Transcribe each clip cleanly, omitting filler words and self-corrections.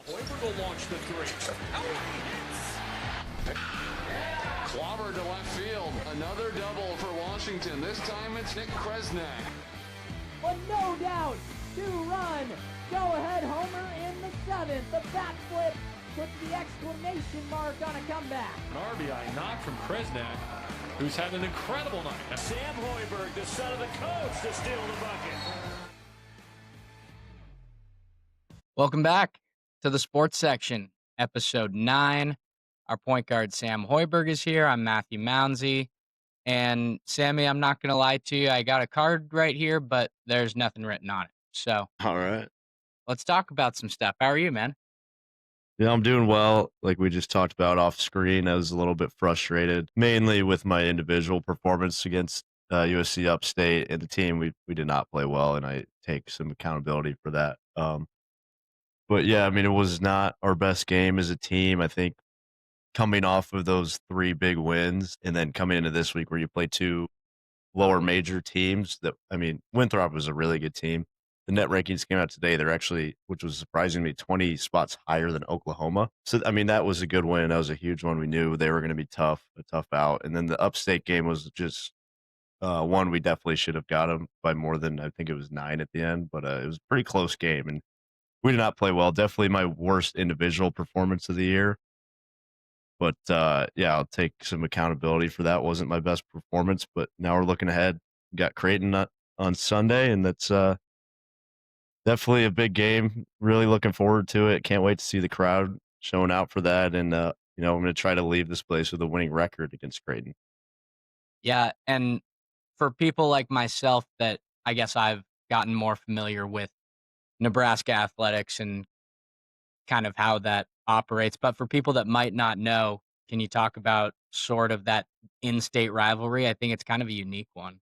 Hoiberg will launch the three. Oh, he hits! Clobber to left field. Another double for Washington. This time it's Nick Kresnak. But no doubt, 2-run, go-ahead homer in the 7th. The bat flip puts the exclamation mark on a comeback. An RBI knock from Kresnak, who's had an incredible night. Sam Hoiberg, the son of the coach, to steal the bucket. Welcome back to the sports section, episode 9. Our point guard, Sam Hoiberg, is here. I'm Matthew Mounsey. And Sammy, I'm not going to lie to you. I got a card right here, but there's nothing written on it. So, all right, let's talk about some stuff. How are you, man? Yeah, I'm doing well. Like we just talked about off screen, I was a little bit frustrated, mainly with my individual performance against USC Upstate and the team. We did not play well, and I take some accountability for that. But yeah, I mean, it was not our best game as a team. I think coming off of those 3 big wins and then coming into this week where you play 2 lower major teams Winthrop was a really good team. The net rankings came out today. They're actually, which was surprising to me, 20 spots higher than Oklahoma. So, I mean, that was a good win. That was a huge one. We knew they were going to be a tough out. And then the Upstate game was just one we definitely should have got them by more than, I think it was 9 at the end, but it was a pretty close game. And we did not play well. Definitely my worst individual performance of the year. But, yeah, I'll take some accountability for that. Wasn't my best performance, but now we're looking ahead. We got Creighton on Sunday, and that's definitely a big game. Really looking forward to it. Can't wait to see the crowd showing out for that. And, I'm going to try to leave this place with a winning record against Creighton. Yeah, and for people like myself that I guess I've gotten more familiar with Nebraska athletics and kind of how that operates. But for people that might not know, can you talk about sort of that in-state rivalry? I think it's kind of a unique one.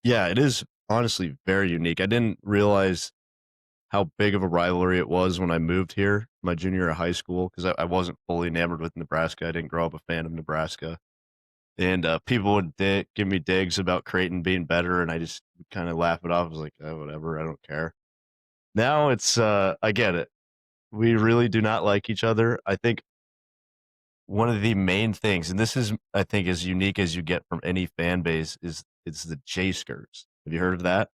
Yeah, it is honestly very unique. I didn't realize how big of a rivalry it was when I moved here my junior year of high school because I wasn't fully enamored with Nebraska. I didn't grow up a fan of Nebraska. And people would give me digs about Creighton being better, and I just kind of laugh it off. I was like, oh, whatever, I don't care. Now it's, I get it. We really do not like each other. I think one of the main things, and this is, I think, as unique as you get from any fan base, is it's the Jay-Skers. Have you heard of that?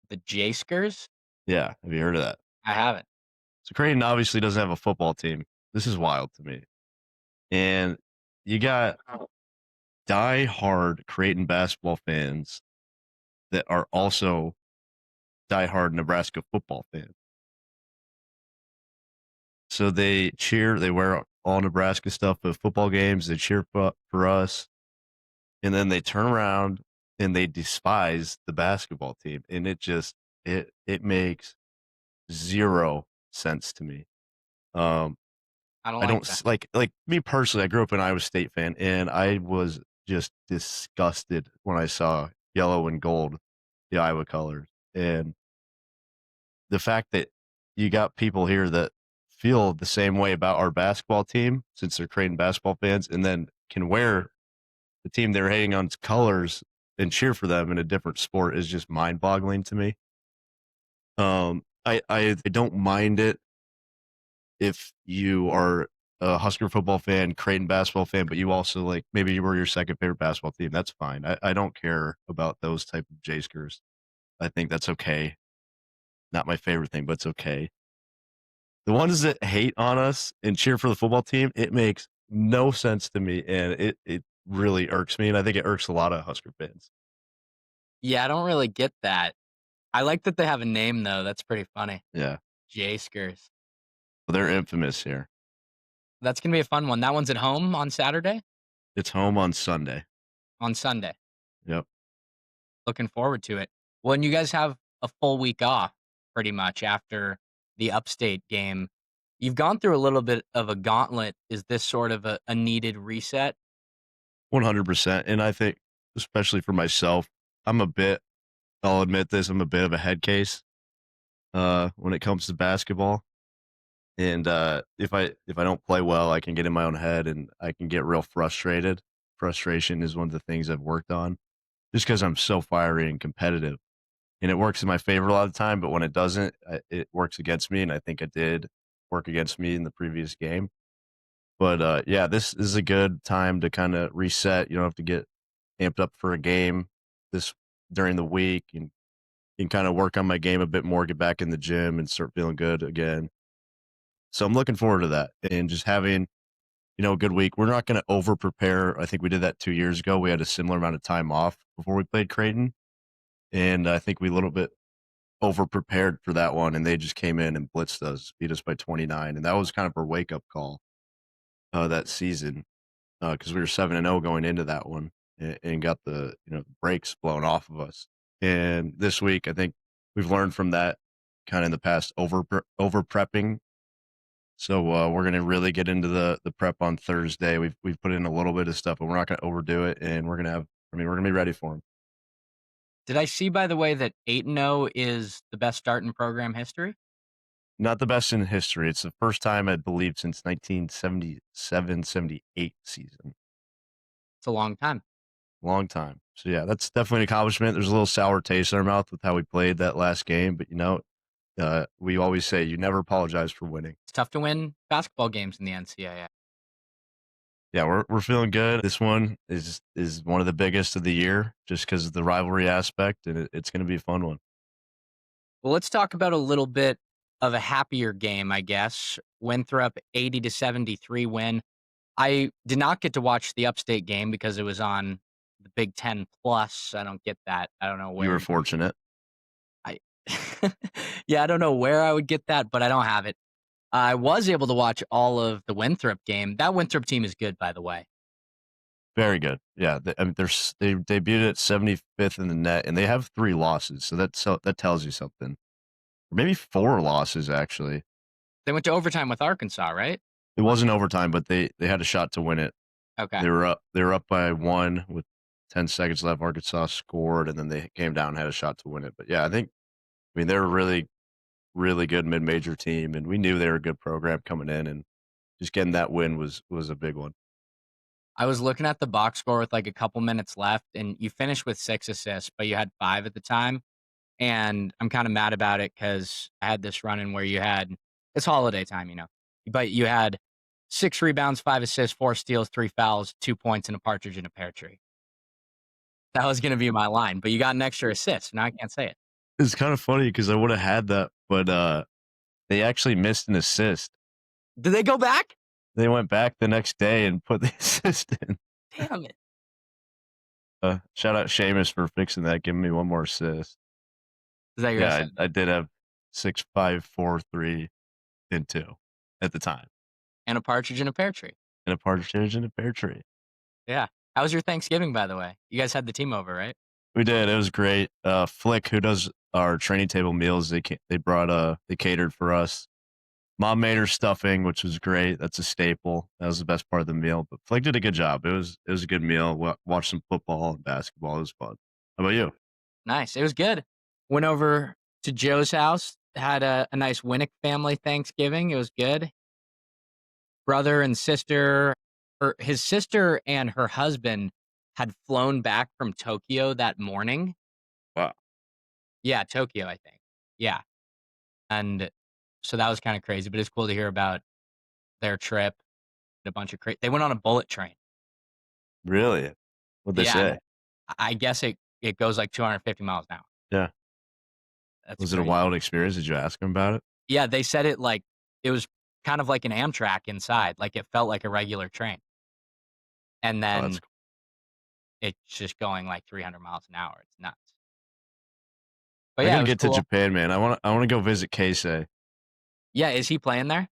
The Jay-Skers? Yeah, have you heard of that? I haven't. So Creighton obviously doesn't have a football team. This is wild to me. And you got die-hard Creighton basketball fans that are also die-hard Nebraska football fans. So they cheer, they wear all Nebraska stuff at football games, they cheer for us, and then they turn around and they despise the basketball team. And it just, it makes zero sense to me. I don't like me personally, I grew up an Iowa State fan, and I was just disgusted when I saw yellow and gold, the Iowa colors. And the fact that you got people here that feel the same way about our basketball team, since they're Creighton basketball fans, and then can wear the team they're hating on's colors and cheer for them in a different sport is just mind-boggling to me. I don't mind it if you are a Husker football fan, Creighton basketball fan, but you also like maybe you were your second favorite basketball team. That's fine. I don't care about those type of Jay-Skers. I think that's okay. Not my favorite thing, but it's okay. The ones that hate on us and cheer for the football team, it makes no sense to me, and it really irks me, and I think it irks a lot of Husker fans. Yeah, I don't really get that. I like that they have a name, though. That's pretty funny. Yeah. Jay-Skers. Well, they're infamous here. That's going to be a fun one. That one's at home on Saturday? It's home on Sunday. On Sunday. Yep. Looking forward to it. Well, and you guys have a full week off, pretty much, after the Upstate game. You've gone through a little bit of a gauntlet. Is this sort of a needed reset? 100%. And I think, especially for myself, I'll admit this, I'm a bit of a head case when it comes to basketball. And if I don't play well, I can get in my own head and I can get real frustrated. Frustration is one of the things I've worked on just because I'm so fiery and competitive. And it works in my favor a lot of the time, but when it doesn't, it works against me. And I think I did work against me in the previous game. But yeah, this is a good time to kind of reset. You don't have to get amped up for a game this during the week, and you can kind of work on my game a bit more, get back in the gym, and start feeling good again. So I'm looking forward to that, and just having a good week. We're not going to over prepare. I think we did that 2 years ago. We had a similar amount of time off before we played Creighton, and I think we a little bit over prepared for that one, and they just came in and blitzed us, beat us by 29, and that was kind of our wake up call that season, because we were 7-0 going into that one, and got the brakes blown off of us. And this week, I think we've learned from that kind of in the past over prepping. So we're going to really get into the prep on Thursday. We've put in a little bit of stuff, but we're not going to overdo it, and we're going to be ready for them. Did I see, by the way, that 8-0 is the best start in program history? Not the best in history. It's the first time, I believe, since 1977-78 season. It's a long time. Long time. So yeah, that's definitely an accomplishment. There's a little sour taste in our mouth with how we played that last game, but we always say you never apologize for winning. It's tough to win basketball games in the NCAA. Yeah, we're feeling good. This one is one of the biggest of the year, just because of the rivalry aspect, and it's going to be a fun one. Well, let's talk about a little bit of a happier game, I guess. Winthrop 80-73 win. I did not get to watch the Upstate game because it was on the Big Ten Plus. I don't get that. I don't know where. You were fortunate. Yeah, I don't know where I would get that, but I don't have it. I was able to watch all of the Winthrop game. That Winthrop team is good, by the way. Very good. Yeah, they debuted at 75th in the net, and they have 3 losses. So that tells you something. Or maybe 4 losses, actually. They went to overtime with Arkansas, right? It wasn't overtime, but they had a shot to win it. Okay. They were up by 1 with 10 seconds left. Arkansas scored, and then they came down and had a shot to win it. But yeah, they're a really, really good mid-major team, and we knew they were a good program coming in, and just getting that win was a big one. I was looking at the box score with like a couple minutes left, and you finished with 6 assists, but you had 5 at the time. And I'm kind of mad about it because I had this run in where it's holiday time, but you had 6 rebounds, 5 assists, 4 steals, 3 fouls, 2 points, and a partridge in a pear tree. That was going to be my line, but you got an extra assist. Now I can't say it. It's kind of funny because I would have had that, but they actually missed an assist. Did they go back? They went back the next day and put the assist in. Damn it. Shout out Seamus for fixing that, giving me one more assist. Is that your assist? I did have 6, 5, 4, 3, and 2 at the time. And a partridge in a pear tree. And a partridge in a pear tree. Yeah. How was your Thanksgiving, by the way? You guys had the team over, right? We did. It was great. Flick, who does our training table meals, they catered for us. Mom made her stuffing, which was great. That's a staple. That was the best part of the meal. But Flick did a good job. It was a good meal. Watched some football and basketball. It was fun. How about you? Nice. It was good. Went over to Joe's house. Had a nice Winnick family Thanksgiving. It was good. Brother and sister, his sister and her husband had flown back from Tokyo that morning. Wow. Yeah, Tokyo, I think. Yeah. And so that was kind of crazy, but it's cool to hear about their trip. A bunch of they went on a bullet train. Really? What'd they say? I guess it goes like 250 miles an hour. Yeah. Was it a wild experience? Did you ask them about it? Yeah, they said it was kind of like an Amtrak inside. Like it felt like a regular train. And then it's just going like 300 miles an hour. It's nuts. But I gotta get to Japan, man. I want to go visit Keisei. Yeah, is he playing there?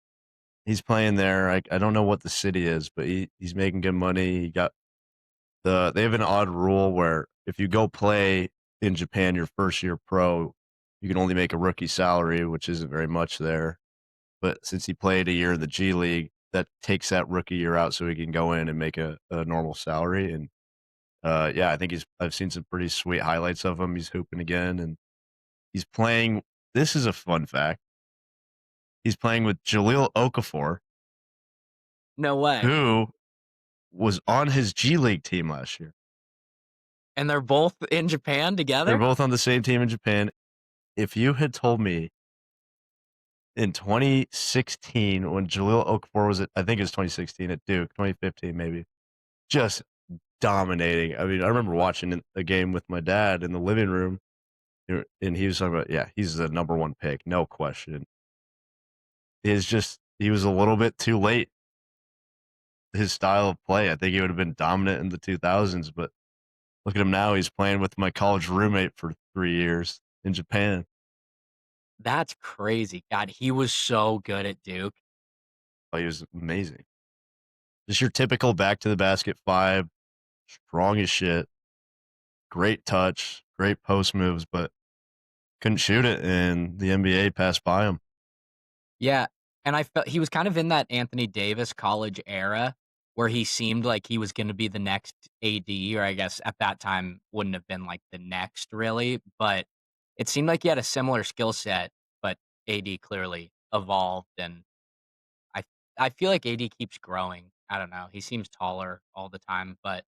He's playing there. I don't know what the city is, but he's making good money. They have an odd rule where if you go play in Japan your first year pro, you can only make a rookie salary, which isn't very much there. But since he played a year in the G League, that takes that rookie year out so he can go in and make a normal salary. And yeah, I think I've seen some pretty sweet highlights of him. He's hooping again, and he's playing. This is a fun fact. He's playing with Jahlil Okafor. No way. Who was on his G League team last year. And they're both in Japan together? They're both on the same team in Japan. If you had told me in 2016 when Jahlil Okafor was I think it was 2016 at Duke, 2015 maybe, just dominating. I mean, I remember watching a game with my dad in the living room, and he was talking about, yeah, he's the number one pick, no question. He was a little bit too late. His style of play, I think he would have been dominant in the 2000s, but look at him now. He's playing with my college roommate for 3 years in Japan. That's crazy. God, he was so good at Duke. Oh, he was amazing. Just your typical back to the basket 5, strong as shit, great touch, great post moves, but couldn't shoot it, and the NBA passed by him. Yeah, and I felt he was kind of in that Anthony Davis college era where he seemed like he was gonna be the next AD, or I guess at that time wouldn't have been like the next really, but it seemed like he had a similar skill set, but AD clearly evolved, and I I feel like AD keeps growing. I don't know. He seems taller all the time, but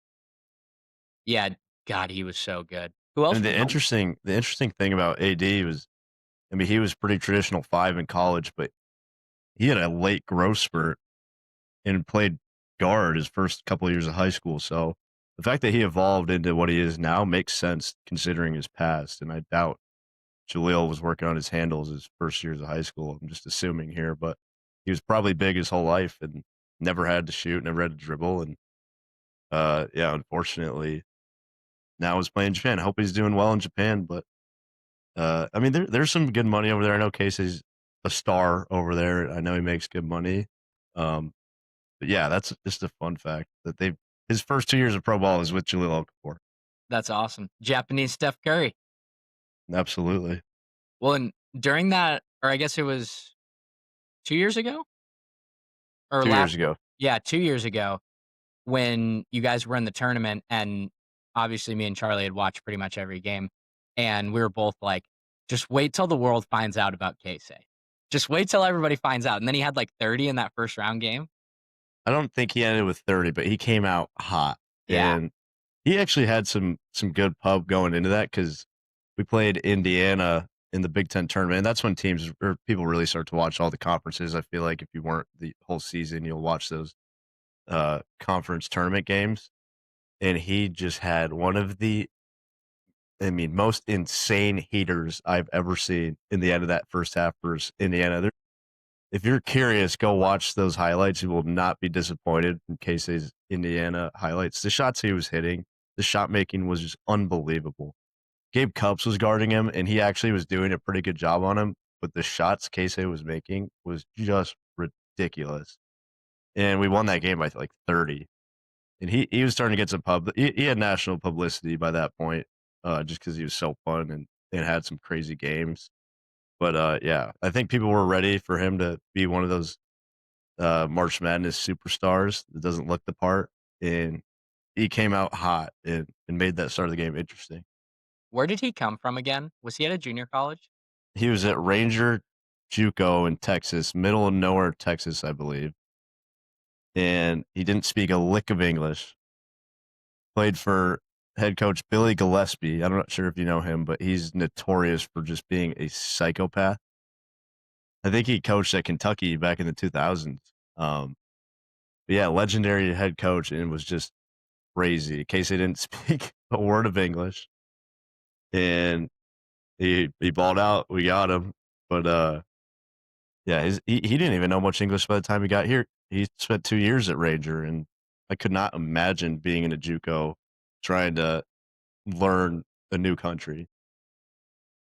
yeah, God, he was so good. Who else And was the interesting thing about AD was, I mean, he was pretty traditional 5 in college, but he had a late growth spurt and played guard his first couple of years of high school. So the fact that he evolved into what he is now makes sense considering his past. And I doubt Jahlil was working on his handles his first years of high school. I'm just assuming here, but he was probably big his whole life and never had to shoot, never had to dribble. And yeah, unfortunately, now he's playing Japan. I hope he's doing well in Japan. But I mean, there's some good money over there. I know Casey's a star over there. I know he makes good money. But yeah, that's just a fun fact that his first 2 years of pro ball is with Jahlil Okafor. That's awesome. Japanese Steph Curry. Absolutely. Well, and during that, or I guess it was 2 years ago? Or 2 last years ago. Yeah, 2 years ago when you guys were in the tournament, and obviously me and Charlie had watched pretty much every game, and we were both like, "Just wait till the world finds out about Casey. Just wait till everybody finds out." And then he had like 30 in that first round game. I don't think he ended with 30, but he came out hot. Yeah. And he actually had some good pub going into that because we played Indiana in the Big Ten tournament. And that's when teams or people really start to watch all the conferences. I feel like if you weren't the whole season, you'll watch those conference tournament games. And he just had one of the, I mean, most insane heaters I've ever seen in the end of that first half versus Indiana. If you're curious, go watch those highlights. You will not be disappointed in Casey's Indiana highlights. The shots he was hitting, the shot making was just unbelievable. Gabe Cupps was guarding him, and he actually was doing a pretty good job on him. But the shots Casey was making was just ridiculous. And we won that game by like 30. And he was starting to get some pub. He had national publicity by that point, just because he was so fun and had some crazy games. But yeah, I think people were ready for him to be one of those March Madness superstars that doesn't look the part, and he came out hot and made that start of the game interesting. Where did he come from again? Was he at a junior college? He was at Ranger JUCO in Texas, middle of nowhere, Texas, I believe, and he didn't speak a lick of English. Played for head coach Billy Gillespie. I'm not sure if you know him, but he's notorious for just being a psychopath. I think he coached at Kentucky back in the 2000s. But yeah, legendary head coach, and it was just crazy. In case he didn't speak a word of English, and he balled out. We got him, but yeah, he didn't even know much English by the time he got here. He spent 2 years at Ranger, and I could not imagine being in a JUCO trying to learn a new country.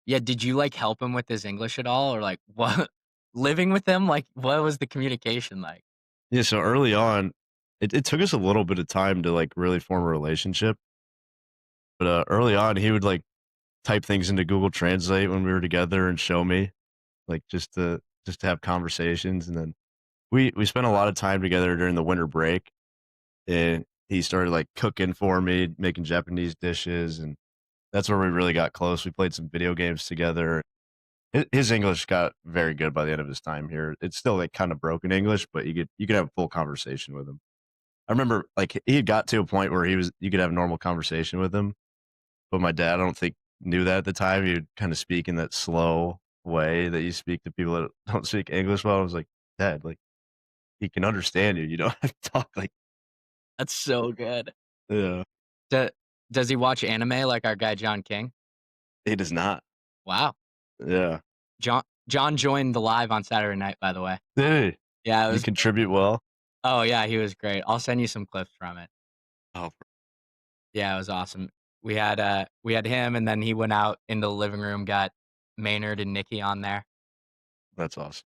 Yeah, did you like help him with his English at all, or like what? Living with him, like what was the communication like? Yeah, so early on, it took us a little bit of time to like really form a relationship. But early on, he would like type things into Google Translate when we were together and show me, like just to have conversations. And then we spent a lot of time together during the winter break, and he started like cooking for me, making Japanese dishes, and that's where we really got close. We played some video games together. His English got very good by the end of his time here. It's still like kind of broken English, but you could have a full conversation with him. I remember like he had got to a point where you could have a normal conversation with him, but my dad I don't think knew that at the time. He would kind of speak in that slow way that you speak to people that don't speak English well. I was like, Dad, like, he can understand you. You don't have to talk like, That's so good. yeah. Does he watch anime like our guy John King? He does not. Wow. Yeah. John joined the live on Saturday night, by the way. Did he? Yeah, it Did was. he contribute well? Oh yeah, he was great. I'll send you some clips from it. Oh, Yeah, it was awesome. We had him, and then he went out into the living room, got Maynard and Nikki on there. that's awesome.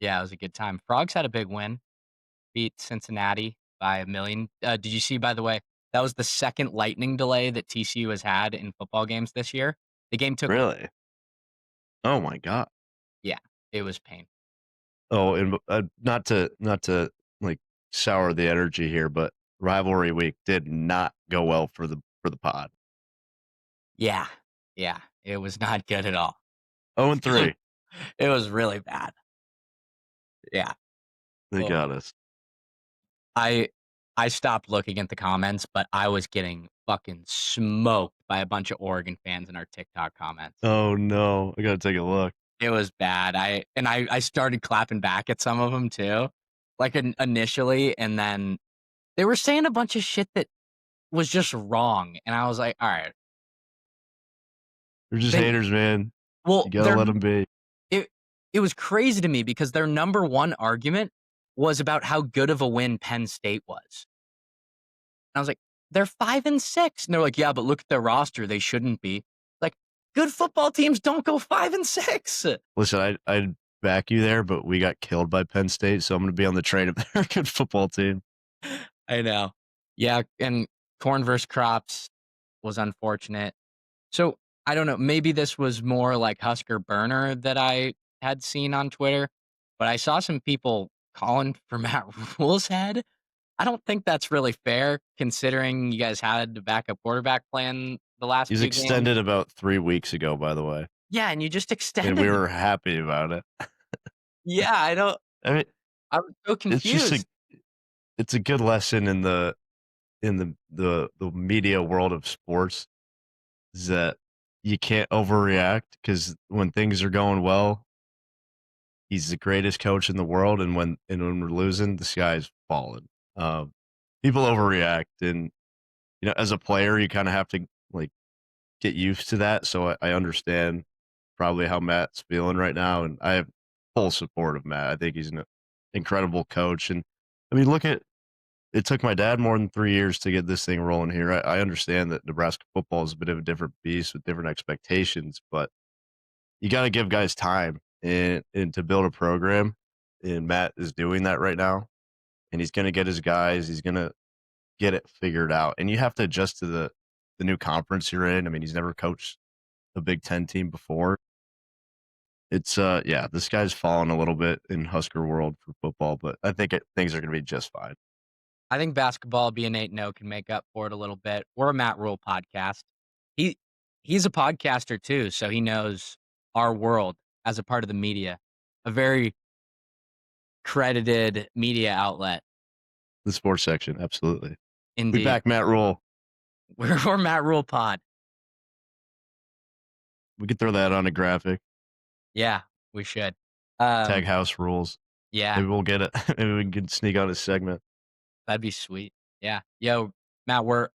Yeah, it was a good time. Frogs had a big win, beat Cincinnati by 1 million. Did you see, by the way, that was the second lightning delay that TCU has had in football games this year? The game took. Really? Oh my God. Yeah, it was pain. Oh, and not to like sour the energy here, but rivalry week did not go well for the pod. Yeah, it was not good at all. 0-3. It was really bad. Yeah. They Well, got us. I stopped looking at the comments, but I was getting fucking smoked by a bunch of Oregon fans in our TikTok comments. Oh no, I gotta take a look. It was bad. I started clapping back at some of them too, like initially, and then they were saying a bunch of shit that was just wrong, and I was like, all right. They're just haters, man. Well, You gotta let them be. It was crazy to me because their number one argument was about how good of a win Penn State was. And I was like, they're 5-6. And they're like, yeah, but look at their roster. They shouldn't be. Like, good football teams don't go 5-6. Listen, I'd back you there, but we got killed by Penn State, so I'm gonna be on the train of their good football team. I know. Yeah, and corn versus crops was unfortunate. So I don't know. Maybe this was more like Husker burner that I had seen on Twitter, but I saw some people calling for Matt Rule's head. I don't think that's really fair, considering you guys had a backup quarterback plan the last. He's few extended games. about 3 weeks ago, by the way. Yeah, and you just extended. And we were happy about it. Yeah, I don't. I mean, I was so confused. It's a good lesson in the media world of sports, is that you can't overreact, because when things are going well, he's the greatest coach in the world, and when we're losing, the sky's falling. People overreact, and as a player, you kind of have to like get used to that. So I understand probably how Matt's feeling right now, and I have full support of Matt. I think he's an incredible coach, and I mean, look at it. Took my dad more than 3 years to get this thing rolling here. I understand that Nebraska football is a bit of a different beast with different expectations, but you got to give guys time and to build a program. And Matt is doing that right now, and he's going to get his guys. He's going to get it figured out, and you have to adjust to the new conference you're in. I mean, he's never coached a Big Ten team before. It's this guy's fallen a little bit in Husker world for football, but I think things are going to be just fine. I think basketball being 8-0 can make up for it a little bit. We're a Matt Rule podcast. He's a podcaster too, so he knows our world as a part of the media, a very credited media outlet. The sports section, absolutely. Indeed. We back Matt Rule. We're Matt Rule pod. We could throw that on a graphic. Yeah, we should. Tag house rules. Yeah. Maybe we'll get it. Maybe we can sneak on a segment. That'd be sweet. Yeah. Yo, Matt, we're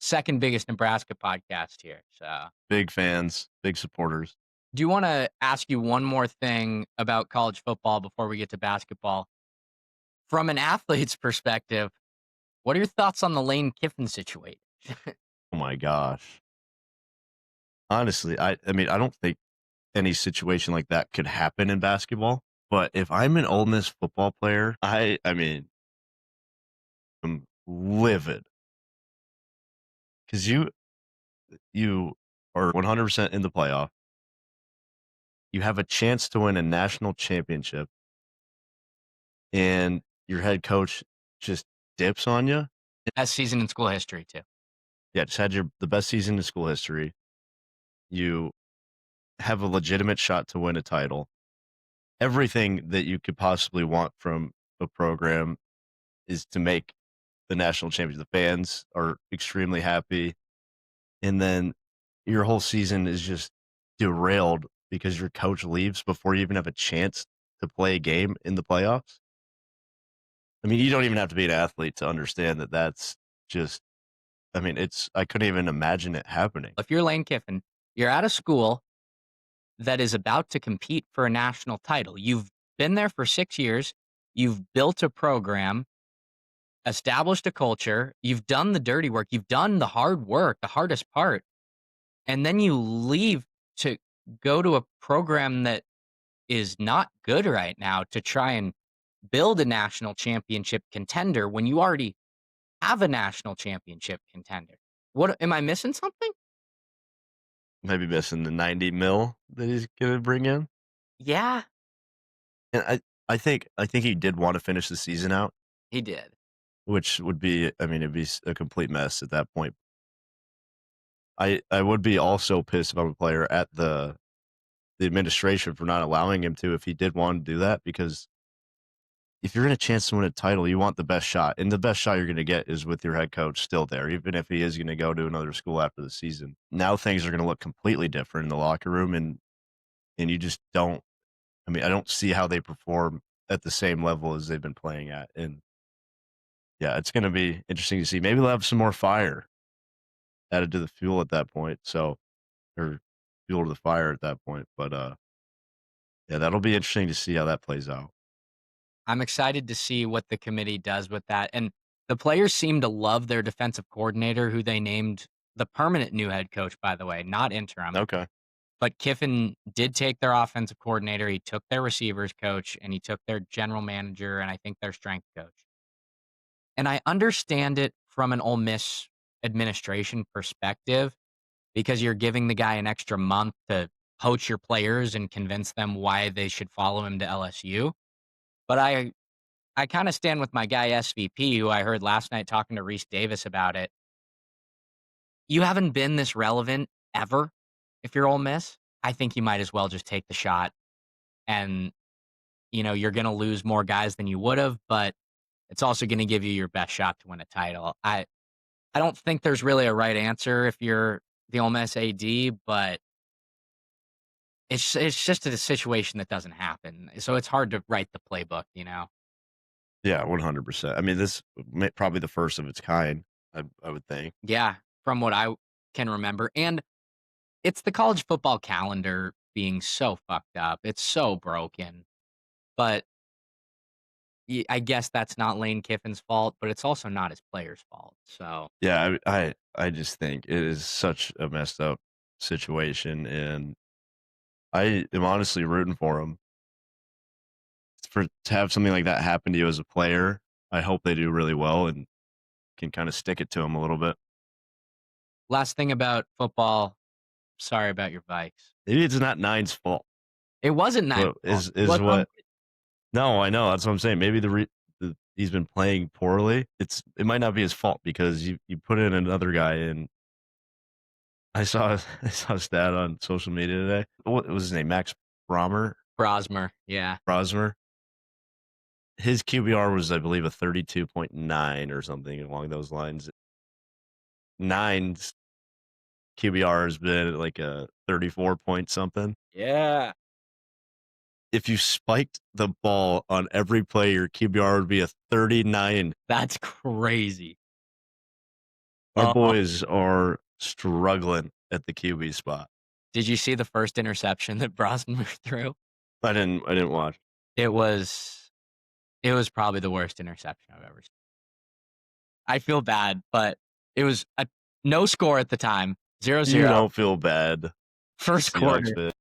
second biggest Nebraska podcast here. So big fans, big supporters. Do you want to ask you one more thing about college football before we get to basketball? From an athlete's perspective, what are your thoughts on the Lane Kiffin situation? Oh my gosh. Honestly, I mean, I don't think any situation like that could happen in basketball. But if I'm an Ole Miss football player, I mean, I'm livid, because you are 100% in the playoff. You have a chance to win a national championship, and your head coach just dips on you. Best season in school history, too. Yeah, just had the best season in school history. You have a legitimate shot to win a title. Everything that you could possibly want from a program is to make the national championship. The fans are extremely happy. And then your whole season is just derailed because your coach leaves before you even have a chance to play a game in the playoffs. I mean, you don't even have to be an athlete to understand that that's just, I mean, I couldn't even imagine it happening. If you're Lane Kiffin, you're at a school that is about to compete for a national title. You've been there for 6 years. You've built a program, established a culture. You've done the dirty work. You've done the hard work, the hardest part. And then you leave to go to a program that is not good right now to try and build a national championship contender when you already have a national championship contender. What am I missing something? Maybe missing the 90 mil that he's going to bring in. Yeah, And I think he did want to finish the season out, he did. which would be, I mean, it'd be a complete mess at that point. I would be also pissed if I'm a player at the administration for not allowing him to if he did want to do that, because if you're in a chance to win a title, you want the best shot. And the best shot you're going to get is with your head coach still there, even if he is going to go to another school after the season. Now things are going to look completely different in the locker room, and you just don't, I mean, I don't see how they perform at the same level as they've been playing at. And yeah, it's going to be interesting to see. Maybe they'll have some more fire added to the fuel at that point. So, or fuel to the fire at that point. But yeah, that'll be interesting to see how that plays out. I'm excited to see what the committee does with that. And the players seem to love their defensive coordinator, who they named the permanent new head coach, by the way, not interim. Okay. But Kiffin did take their offensive coordinator. He took their receivers coach, and he took their general manager, and I think their strength coach. And I understand it from an Ole Miss administration perspective, because you're giving the guy an extra month to poach your players and convince them why they should follow him to LSU. But I kind of stand with my guy SVP, who I heard last night talking to Reese Davis about it. You haven't been this relevant ever. If you're Ole Miss, I think you might as well just take the shot. And, you're going to lose more guys than you would have, but it's also going to give you your best shot to win a title. I don't think there's really a right answer if you're the Ole Miss AD, but it's just a situation that doesn't happen. So it's hard to write the playbook, Yeah, 100%. I mean, this probably the first of its kind, I would think. Yeah, from what I can remember. And it's the college football calendar being so fucked up. It's so broken. But I guess that's not Lane Kiffin's fault, but it's also not his players' fault. So Yeah, I just think it is such a messed up situation, and I am honestly rooting for him. To have something like that happen to you as a player, I hope they do really well and can kind of stick it to him a little bit. last thing about football. Sorry about your Vikes. Maybe it's not Nine's fault. It wasn't Nine's But fault. is what? No, I know. That's what I'm saying. Maybe he's been playing poorly. It might not be his fault, because you put in another guy in. I saw a stat on social media today. What was his name? Max Brosmer, yeah. Brosmer. His QBR was, I believe, a 32.9 or something along those lines. Nine's QBR has been like a 34 point something. Yeah. If you spiked the ball on every play, your QBR would be a 39. That's crazy. Our boys are struggling at the QB spot. Did you see the first interception that Brosmer threw? I didn't watch. It was probably the worst interception I've ever seen. I feel bad, but it was a no score at the time. 0-0. You don't feel bad. First quarter.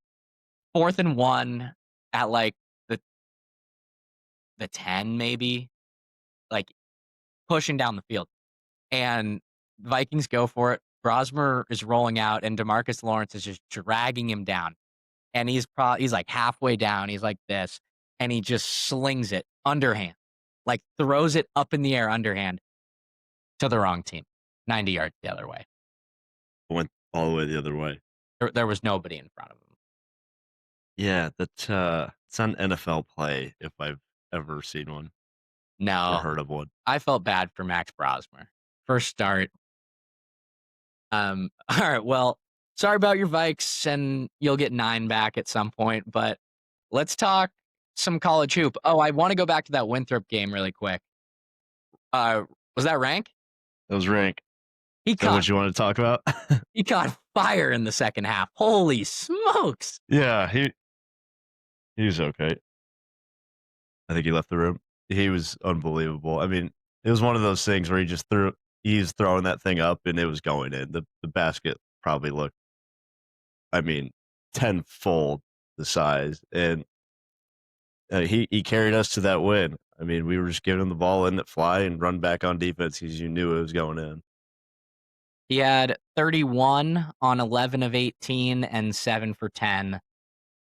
4th and 1 at like the 10, maybe. Like pushing down the field. And Vikings go for it. Brosmer is rolling out, and DeMarcus Lawrence is just dragging him down. And he's like halfway down. He's like this. And he just slings it underhand. Like throws it up in the air underhand to the wrong team. 90 yards the other way. Went all the way the other way. There was nobody in front of him. Yeah, it's an NFL play if I've ever seen one. No. Or heard of one. I felt bad for Max Brosmer. First start. All right, well, sorry about your Vikes, and you'll get 9 back at some point. But let's talk some college hoop. Oh, I want to go back to that Winthrop game really quick. Was that rank? That was rank. He Is that what you want to talk about? He caught fire in the second half. Holy smokes! Yeah, he was okay. I think he left the room. He was unbelievable. I mean, it was one of those things where he's throwing that thing up and it was going in. The basket probably looked, I mean, tenfold the size, and he carried us to that win. I mean, we were just giving him the ball in that fly and run back on defense because you knew it was going in. He had 31 on 11 of 18 and 7 for 10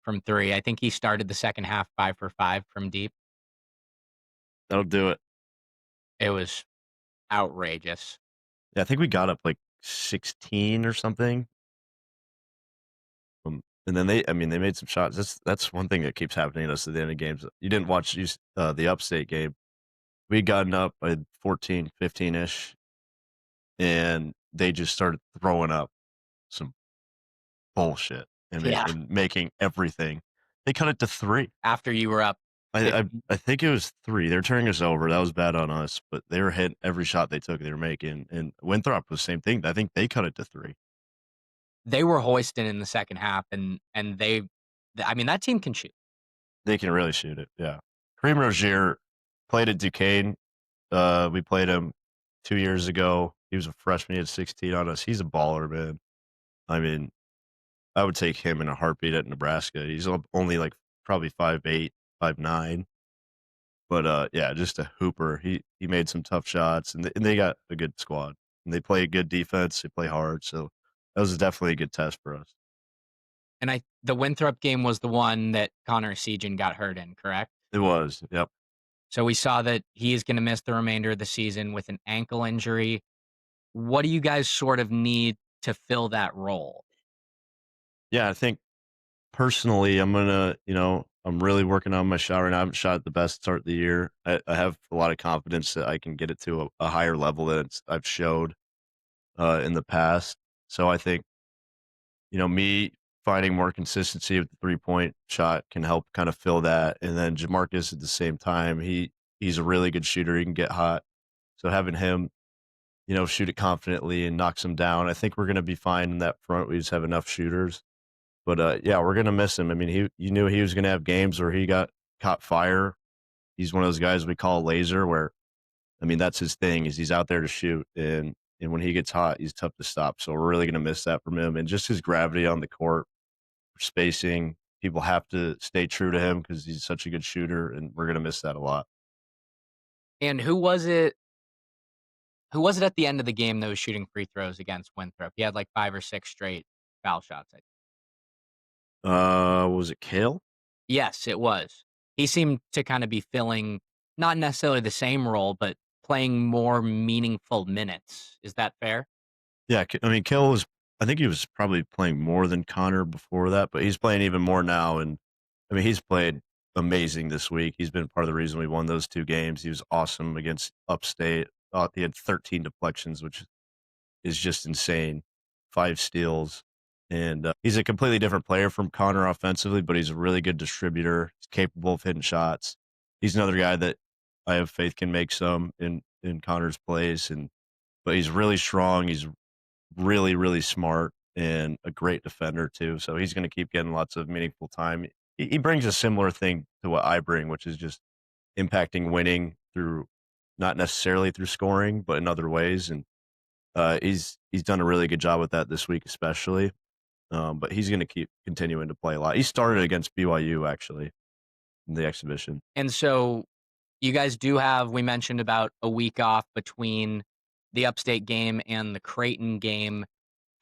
from 3. I think he started the second half 5 for 5 from deep. That'll do it. It was outrageous. Yeah, I think we got up like 16 or something. And then they made some shots. That's one thing that keeps happening to us at the end of games. You didn't watch the Upstate game. We'd gotten up by 14, 15-ish, and they just started throwing up some bullshit and making everything. They cut it to 3. After you were up. I think it was 3. They were turning us over. That was bad on us, but they were hitting every shot they took. They were making, and Winthrop was the same thing. I think they cut it to 3. They were hoisting in the second half, and that team can shoot. They can really shoot it, yeah. Kareem Rozier played at Duquesne. We played him 2 years ago. He was a freshman. He had 16 on us. He's a baller, man. I mean, I would take him in a heartbeat at Nebraska. He's only like probably 5'8", 5'9". But yeah, just a hooper. He made some tough shots, and they got a good squad. And they play good defense. They play hard. So that was definitely a good test for us. And the Winthrop game was the one that Connor Sejan got hurt in, correct? It was, yep. So we saw that he is going to miss the remainder of the season with an ankle injury. What do you guys sort of need to fill that role? Yeah, I think personally, I'm really working on my shot right now. I haven't shot the best start of the year. I have a lot of confidence that I can get it to a higher level than I've showed in the past. So I think, me finding more consistency with the 3-point shot can help kind of fill that. And then Jamarcus at the same time, he's a really good shooter. He can get hot. So having him, shoot it confidently and knock some down, I think we're going to be fine in that front. We just have enough shooters. But yeah, we're going to miss him. I mean, you knew he was going to have games where he caught fire. He's one of those guys we call a laser, where, I mean, that's his thing, is he's out there to shoot. And when he gets hot, he's tough to stop. So we're really going to miss that from him. And just his gravity on the court, spacing. People have to stay true to him because he's such a good shooter, and we're going to miss that a lot. And who was it at the end of the game that was shooting free throws against Winthrop? He had like 5 or 6 straight foul shots, I think. Was it Kale? Yes, it was. He seemed to kind of be filling not necessarily the same role, but playing more meaningful minutes. Is that fair? Yeah, I mean, Kale I think he was probably playing more than Connor before that, but he's playing even more now. And I mean, he's played amazing this week. He's been part of the reason we won those 2 games. He was awesome against Upstate. He had 13 deflections, which is just insane. 5 steals. And he's a completely different player from Connor offensively, but he's a really good distributor. He's capable of hitting shots. He's another guy that I have faith can make some in Connor's plays. But he's really strong. He's really, really smart and a great defender too. So he's going to keep getting lots of meaningful time. He brings a similar thing to what I bring, which is just impacting winning through, not necessarily through scoring, but in other ways. And he's done a really good job with that this week, especially. But he's going to keep continuing to play a lot. He started against BYU, actually, in the exhibition. And so you guys do have, we mentioned about a week off between the Upstate game and the Creighton game.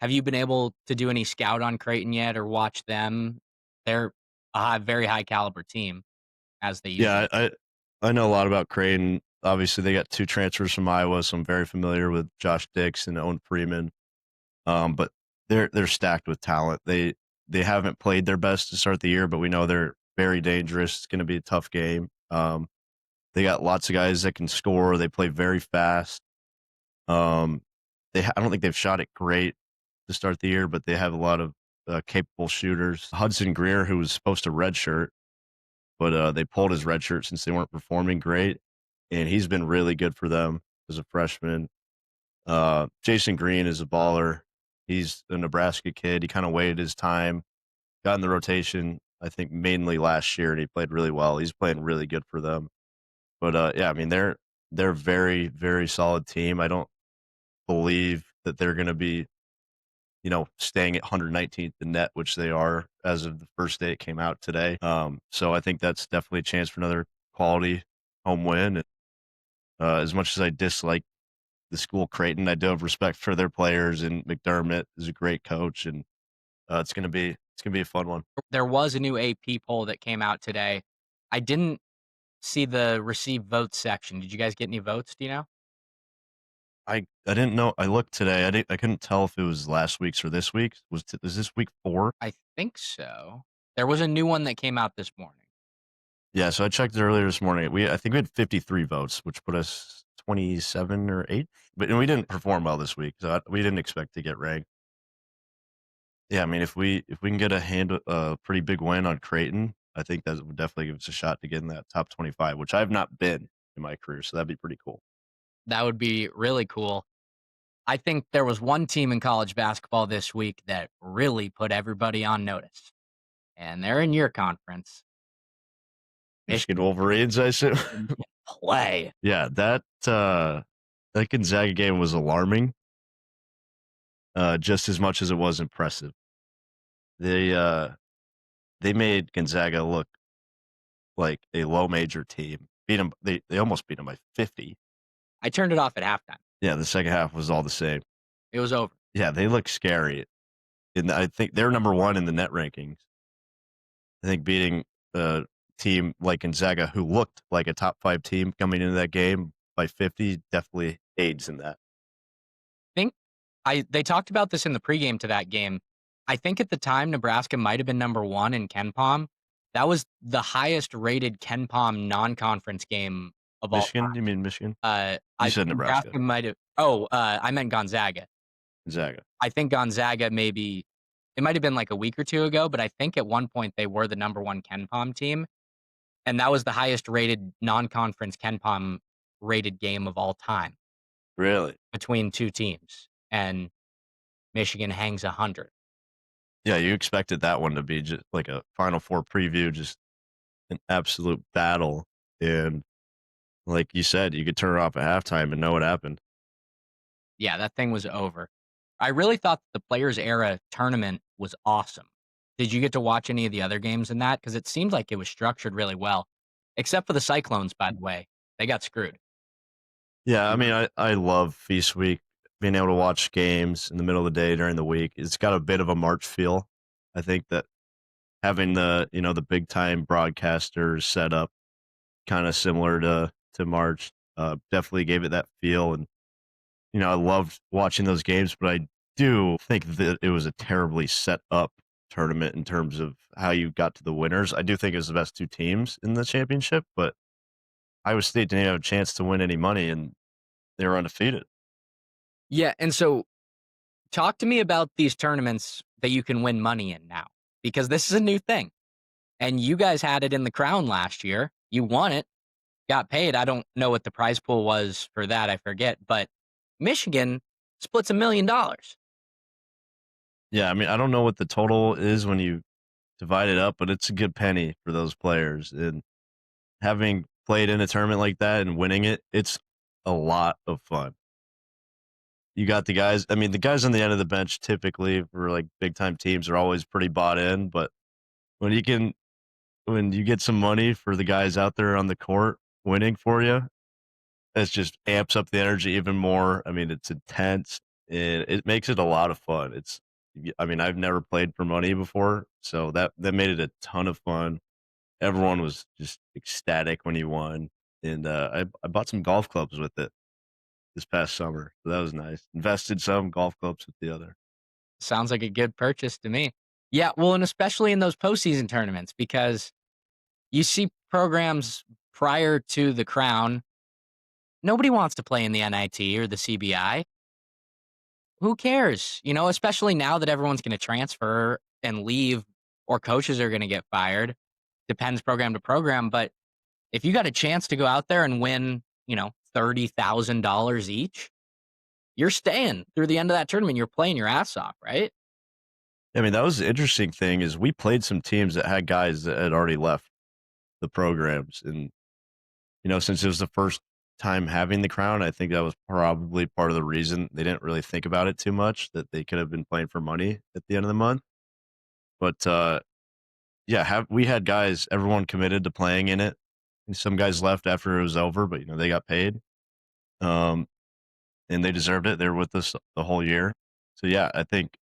Have you been able to do any scout on Creighton yet or watch them? They're a very high caliber team, as they usually. Yeah, I know a lot about Creighton. Obviously, they got 2 transfers from Iowa, so I'm very familiar with Josh Dix and Owen Freeman. But they're stacked with talent. They haven't played their best to start the year, but we know they're very dangerous. It's going to be a tough game. They got lots of guys that can score. They play very fast. I don't think they've shot it great to start the year, but they have a lot of capable shooters. Hudson Greer, who was supposed to redshirt, but they pulled his redshirt since they weren't performing great, and he's been really good for them as a freshman. Jason Green is a baller. He's a Nebraska kid. He kind of waited his time, got in the rotation, I think mainly last year, and he played really well. He's playing really good for them. But yeah, I mean they're a very, very solid team. I don't believe that they're going to be, staying at 119th in net, which they are as of the first day it came out today. So I think that's definitely a chance for another quality home win. And, as much as I dislike the school Creighton, I do have respect for their players, and McDermott is a great coach, and it's gonna be a fun one. There was a new AP poll that came out today. I didn't see the receive votes section. Did you guys get any votes? Do you know? I didn't know. I looked today. I couldn't tell if it was last week's or this week's. Was this week 4? I think so. There was a new one that came out this morning. Yeah, so I checked it earlier this morning. I think we had 53 votes, which put us 27 or 8. And we didn't perform well this week, so we didn't expect to get ranked. Yeah, I mean, if we can get a pretty big win on Creighton, I think that would definitely give us a shot to get in that top 25, which I have not been in my career, so that'd be pretty cool. That would be really cool. I think there was one team in college basketball this week that really put everybody on notice, and they're in your conference. Michigan Wolverines, I assume. Play. Yeah, that Gonzaga game was alarming, just as much as it was impressive. They made Gonzaga look like a low major team. Beat them. They almost beat them by 50. I turned it off at halftime. Yeah, the second half was all the same. It was over. Yeah, they look scary. And I think they're number 1 in the net rankings. I think beating a team like Gonzaga, who looked like a top 5 team coming into that game, by 50 definitely aids in that. They talked about this in the pregame to that game. I think at the time Nebraska might have been number 1 in KenPom. That was the highest rated KenPom non-conference game of Michigan? all time. You mean Michigan? You said Nebraska. Might have. I meant Gonzaga. Gonzaga. I think Gonzaga it might have been like a week or two ago, but I think at one point they were the number 1 KenPom team. And that was the highest rated non-conference KenPom rated game of all time. Really? Between two teams. And Michigan hangs 100. Yeah, you expected that one to be just like a Final Four preview, just an absolute battle. And like you said, you could turn it off at halftime and know what happened. Yeah, that thing was over. I really thought the Players Era tournament was awesome. Did you get to watch any of the other games in that? Because it seemed like it was structured really well. Except for the Cyclones, by the way. They got screwed. Yeah, I mean, I love Feast Week. Being able to watch games in the middle of the day during the week. It's got a bit of a March feel. I think that having the big time broadcasters set up kind of similar to March definitely gave it that feel. And I loved watching those games, but I do think that it was a terribly set up tournament in terms of how you got to the winners. I do think it was the best 2 teams in the championship, but Iowa State didn't have a chance to win any money, and they were undefeated. Yeah, and so talk to me about these tournaments that you can win money in now, because this is a new thing. And you guys had it in the Crown last year. You won it, got paid. I don't know what the prize pool was for that. I forget. But Michigan splits $1 million. Yeah, I mean, I don't know what the total is when you divide it up, but it's a good penny for those players. And having played in a tournament like that and winning it, it's a lot of fun. You got the guys. I mean, the guys on the end of the bench typically for like big time teams are always pretty bought in. But when you get some money for the guys out there on the court winning for you, it just amps up the energy even more. I mean, it's intense and it makes it a lot of fun. I've never played for money before, so that made it a ton of fun. Everyone was just ecstatic when you won, and I bought some golf clubs with it this past summer. So that was nice. Invested some, golf clubs with the other. Sounds like a good purchase to me. Yeah, well, and especially in those postseason tournaments, because you see programs prior to the Crown, nobody wants to play in the NIT or the CBI. who cares? You know, especially now that everyone's going to transfer and leave or coaches are going to get fired. Depends program to program. But if you got a chance to go out there and win, $30,000 each, you're staying through the end of that tournament. You're playing your ass off, right? I mean, that was the interesting thing is we played some teams that had guys that had already left the programs. And, since it was the first time having the crown, I think that was probably part of the reason they didn't really think about it too much, that they could have been playing for money at the end of the month. But, we had guys, everyone committed to playing in it. And some guys left after it was over, but, they got paid. And they deserved it. They were with us the whole year. So, yeah, I think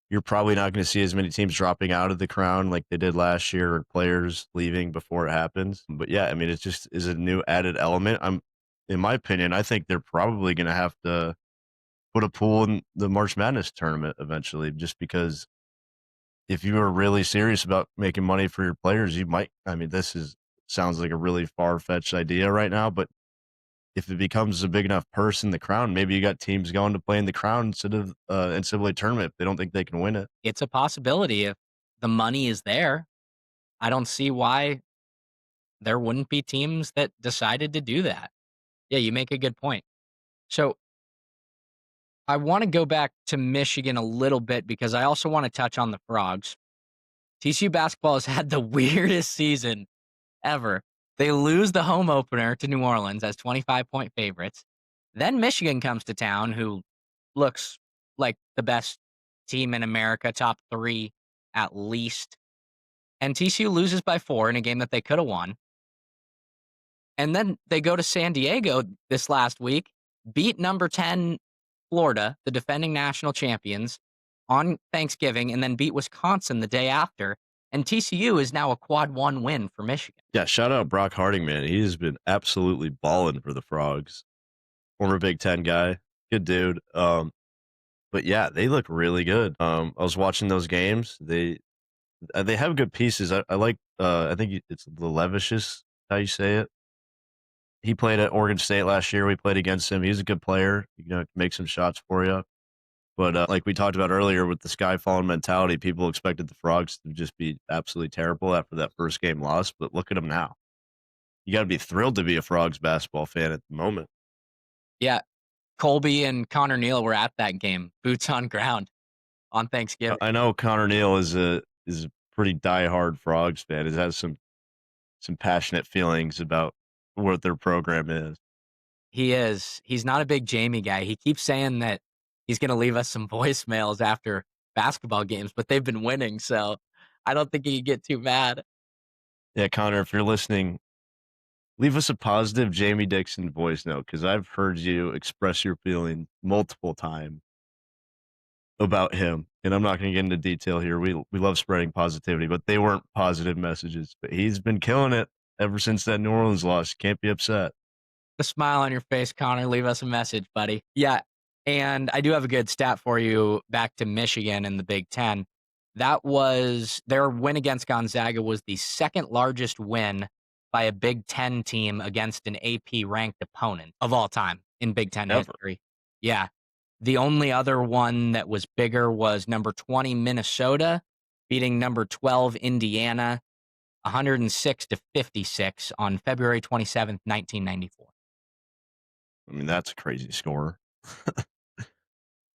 you're probably not going to see as many teams dropping out of the crown like they did last year, or players leaving before it happens. But yeah, I mean, it just is a new added element. In my opinion, I think they're probably going to have to put a pool in the March Madness tournament eventually, just because if you are really serious about making money for your players, you might. I mean, sounds like a really far-fetched idea right now, but if it becomes a big enough purse in the crown, maybe you got teams going to play in the crown instead of NCAA tournament if they don't think they can win it. It's a possibility if the money is there. I don't see why there wouldn't be teams that decided to do that. Yeah, you make a good point. So I want to go back to Michigan a little bit because I also want to touch on the Frogs. TCU basketball has had the weirdest season ever. They lose the home opener to New Orleans as 25-point favorites. Then Michigan comes to town, who looks like the best team in America, top 3 at least. And TCU loses by 4 in a game that they could have won. And then they go to San Diego this last week, beat number 10 Florida, the defending national champions, on Thanksgiving, and then beat Wisconsin the day after. And TCU is now a quad 1 win for Michigan. Yeah, shout out Brock Harding, man. He has been absolutely balling for the Frogs. Former Big Ten guy. Good dude. But yeah, they look really good. I was watching those games. They have good pieces. I like, I think it's the Levishus, how you say it. He played at Oregon State last year. We played against him. He's a good player. Make some shots for you. But like we talked about earlier with the sky falling mentality, people expected the Frogs to just be absolutely terrible after that first game loss. But look at them now. You got to be thrilled to be a Frogs basketball fan at the moment. Yeah. Colby and Connor Neal were at that game, boots on ground on Thanksgiving. I know Connor Neal is a pretty diehard Frogs fan. He has some passionate feelings about what their program is. He is. He's not a big Jamie guy. He keeps saying that he's going to leave us some voicemails after basketball games, but they've been winning, so I don't think he can get too mad. Yeah, Connor, if you're listening, leave us a positive Jamie Dixon voice note, because I've heard you express your feeling multiple times about him, and I'm not going to get into detail here. We love spreading positivity, but they weren't positive messages. But he's been killing it ever since that New Orleans loss. Can't be upset. The smile on your face, Connor. Leave us a message, buddy. Yeah, and I do have a good stat for you back to Michigan and the Big Ten. That was their win against Gonzaga was the second largest win by a Big Ten team against an AP-ranked opponent of all time in Big Ten history. Yeah. The only other one that was bigger was number 20 Minnesota beating number 12 Indiana 106-56 on February 27th, 1994. I mean, that's a crazy score.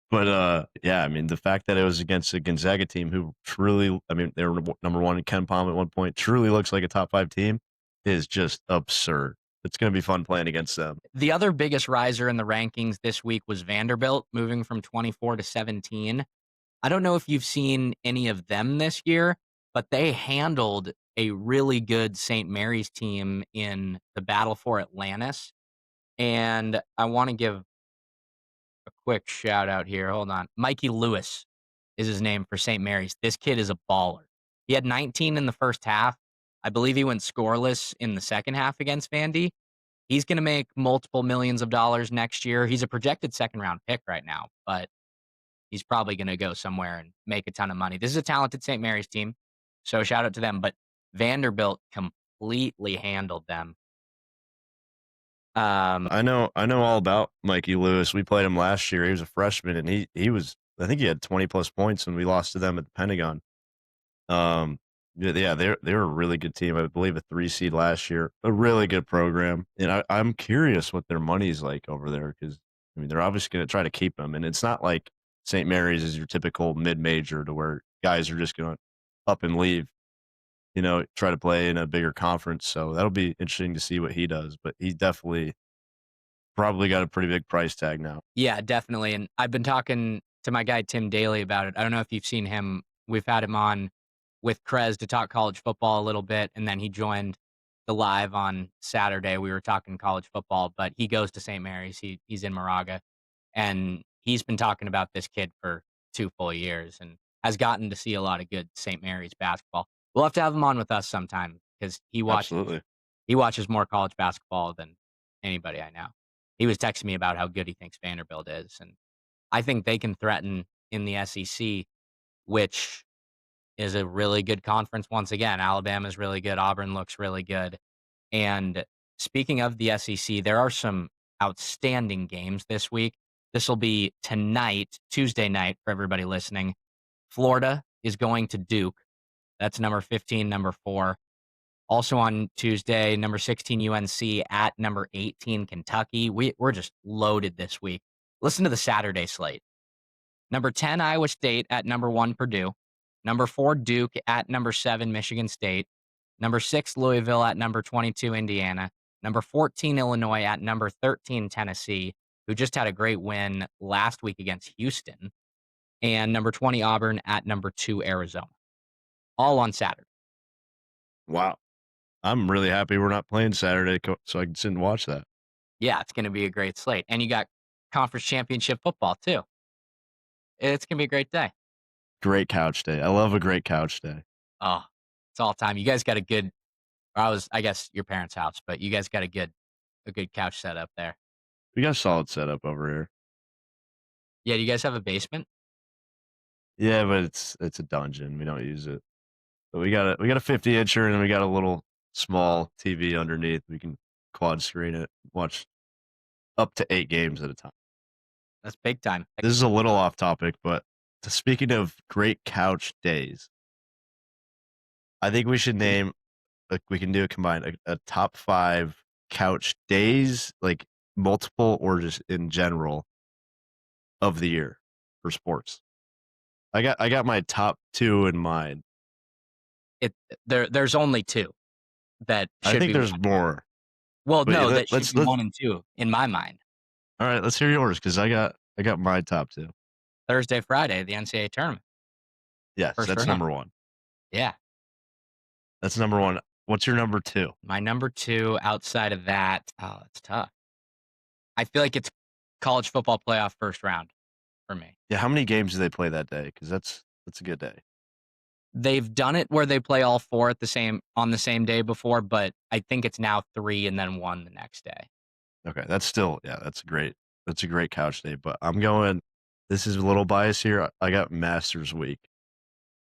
But, yeah, I mean, the fact that it was against a Gonzaga team who truly, I mean, they were number 1 in Ken Palm at one point, truly looks like a top 5 team, is just absurd. It's going to be fun playing against them. The other biggest riser in the rankings this week was Vanderbilt, moving from 24 to 17. I don't know if you've seen any of them this year, but they handled a really good St. Mary's team in the battle for Atlantis. And I want to give a quick shout out here. Hold on. Mikey Lewis is his name for St. Mary's. This kid is a baller. He had 19 in the first half. I believe he went scoreless in the second half against Vandy. He's going to make multiple millions of dollars next year. He's a projected second-round pick right now, but he's probably going to go somewhere and make a ton of money. This is a talented St. Mary's team, so shout out to them. But Vanderbilt completely handled them. I know all about Mikey Lewis. We played him last year. He was a freshman, and he was, I think he had 20+ points when we lost to them at the Pentagon. Yeah, they were a really good team. I believe a 3 seed last year. A really good program, and I'm curious what their money's like over there, because I mean they're obviously going to try to keep them, and it's not like St. Mary's is your typical mid-major to where guys are just going to up and leave. Try to play in a bigger conference. So that'll be interesting to see what he does. But he definitely probably got a pretty big price tag now. Yeah, definitely. And I've been talking to my guy Tim Daly about it. I don't know if you've seen him. We've had him on with Krez to talk college football a little bit, and then he joined the live on Saturday. We were talking college football, but he goes to St. Mary's. He's in Moraga, and he's been talking about this kid for 2 full years and has gotten to see a lot of good St. Mary's basketball. We'll have to have him on with us sometime because he watches more college basketball than anybody I know. He was texting me about how good he thinks Vanderbilt is, and I think they can threaten in the SEC, which is a really good conference. Once again, Alabama's really good. Auburn looks really good. And speaking of the SEC, there are some outstanding games this week. This will be tonight, Tuesday night, for everybody listening. Florida is going to Duke. That's number 15, number 4. Also on Tuesday, number 16 UNC at number 18 Kentucky. We're just loaded this week. Listen to the Saturday slate. Number 10 Iowa State at number 1 Purdue. Number 4 Duke at number 7 Michigan State. Number 6 Louisville at number 22 Indiana. Number 14 Illinois at number 13 Tennessee, who just had a great win last week against Houston. And number 20 Auburn at number 2 Arizona. All on Saturday. Wow. I'm really happy we're not playing Saturday so I can sit and watch that. Yeah, it's going to be a great slate. And you got conference championship football, too. It's going to be a great day. Great couch day. I love a great couch day. Oh, it's all time. You guys got a good, I guess, your parents' house, but you guys got a good couch set up there. We got a solid setup over here. Yeah, do you guys have a basement? Yeah, but it's a dungeon. We don't use it. But we got a 50-incher, and then we got a little small TV underneath. We can quad screen it, watch up to 8 games at a time. That's big time. This is a little off topic, but speaking of great couch days, I think we should name, we can do a combined, a top 5 couch days, like multiple or just in general, of the year for sports. I got my top 2 in mind. There's only 2 that should I think be there's more. Well, no, that should be 1 and 2 in my mind. All right, let's hear yours because I got my top 2. Thursday, Friday, the NCAA tournament. Yes, that's number 1. Yeah. That's number 1. What's your number 2? My number 2 outside of that, it's tough. I feel like it's college football playoff first round for me. Yeah, how many games do they play that day? Because that's a good day. They've done it where they play all 4 on the same day before, but I think it's now 3 and then 1 the next day. Okay, that's a great couch day. But I'm going. This is a little bias here. I got Masters Week.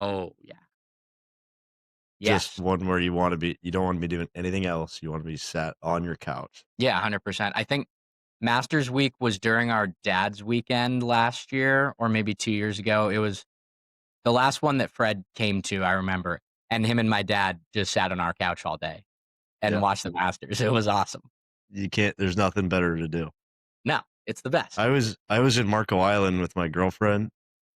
Oh yeah. Yes. Just one where you don't want to be doing anything else. You want to be sat on your couch. Yeah, 100%. I think Masters Week was during our dad's weekend last year, or maybe 2 years ago. It was the last one that Fred came to, I remember. And him and my dad just sat on our couch all day and watched the Masters. It was awesome. There's nothing better to do. No, it's the best. I was in Marco Island with my girlfriend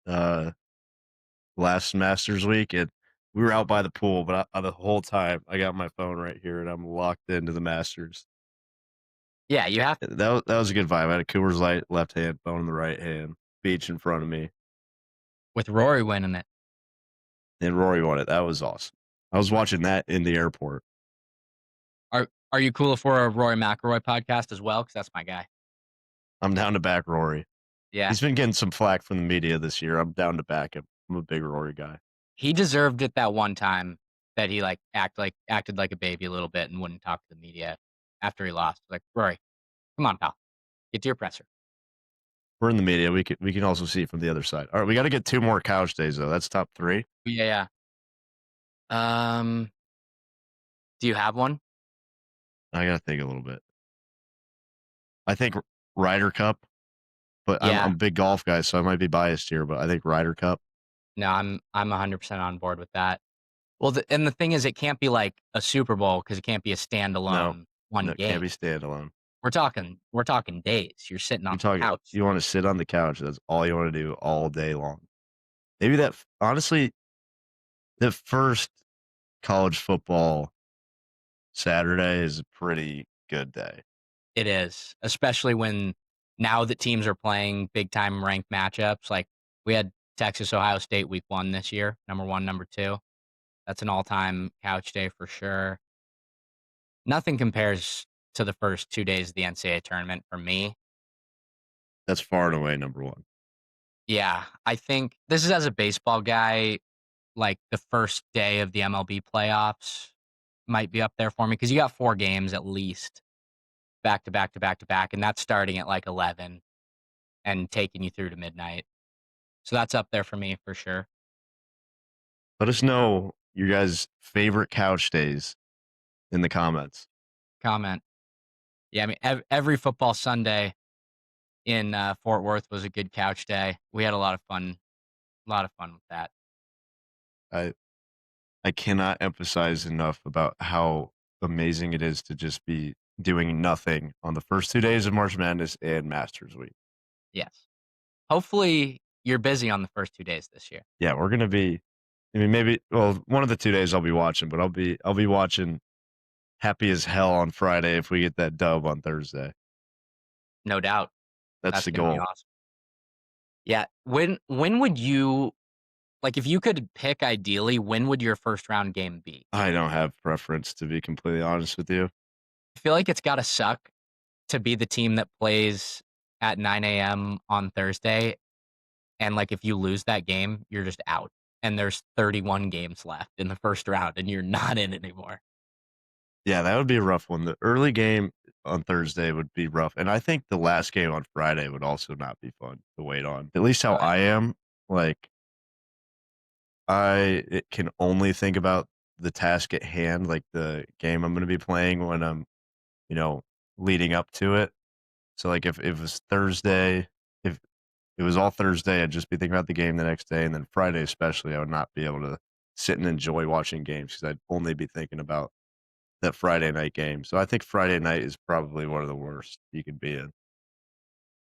last Masters Week, and we were out by the pool, but the whole time I got my phone right here and I'm locked into the Masters. Yeah, you have to. That was a good vibe. I had a Coors Light left hand, phone in the right hand, beach in front of me. With Rory winning it. And Rory won it. That was awesome. I was watching that in the airport. Are you cool for a Rory McIlroy podcast as well? Because that's my guy. I'm down to back Rory. Yeah. He's been getting some flack from the media this year. I'm down to back him. I'm a big Rory guy. He deserved it that one time that he acted like a baby a little bit and wouldn't talk to the media after he lost. Like, Rory, come on, pal. Get to your presser. We're in the media. We can also see it from the other side. All right, we got to get 2 more couch days though. That's top 3. Yeah. Do you have one? I got to think a little bit. I think Ryder Cup, but I'm Yeah. a big golf guy, so I might be biased here, but I think Ryder Cup. No, I'm 100% on board with that. Well, and the thing is, it can't be like a Super Bowl because it can't be a No, standalone one that game. can't be standalone. We're talking days. You're sitting on You're the talking. couch. You want to sit on the couch. That's all you want to do all day long. Maybe honestly, the first college football Saturday is a pretty good day. It is, especially when now that teams are playing big time ranked matchups. Like we had Texas Ohio State week 1 this year, number 1, number 2. That's an all time couch day for sure. Nothing compares to the first 2 days of the NCAA tournament for me. That's far and away number 1. Yeah, I think this is as a baseball guy, like the first day of the MLB playoffs might be up there for me because you got 4 games at least back to back to back to back, and that's starting at like 11 and taking you through to midnight. So that's up there for me for sure. Let us know your guys' favorite couch days in the comments. Comment. Yeah, I mean, every football Sunday in Fort Worth was a good couch day. We had a lot of fun with that. I cannot emphasize enough about how amazing it is to just be doing nothing on the first 2 days of March Madness and Masters Week. Yes. Hopefully you're busy on the first 2 days this year. Yeah, we're gonna be. I mean, maybe. Well, one of the 2 days I'll be watching, but I'll be watching happy as hell on Friday if we get that dub on Thursday. No doubt. That's the gonna be goal. awesome. Yeah. When would you like if you could pick ideally, when would your first round game be? I don't have preference, to be completely honest with you. I feel like it's gotta suck to be the team that plays at 9 a.m. on Thursday. And like if you lose that game, you're just out. And there's 31 games left in the first round and you're not in it anymore. Yeah, that would be a rough one. The early game on Thursday would be rough, and I think the last game on Friday would also not be fun to wait on. At least how Right. I am. Like, it can only think about the task at hand, like the game I'm going to be playing when I'm, leading up to it. So, like, if it was Thursday, if it was all Thursday, I'd just be thinking about the game the next day, and then Friday especially, I would not be able to sit and enjoy watching games because I'd only be thinking about that Friday night game. So I think Friday night is probably one of the worst you could be in.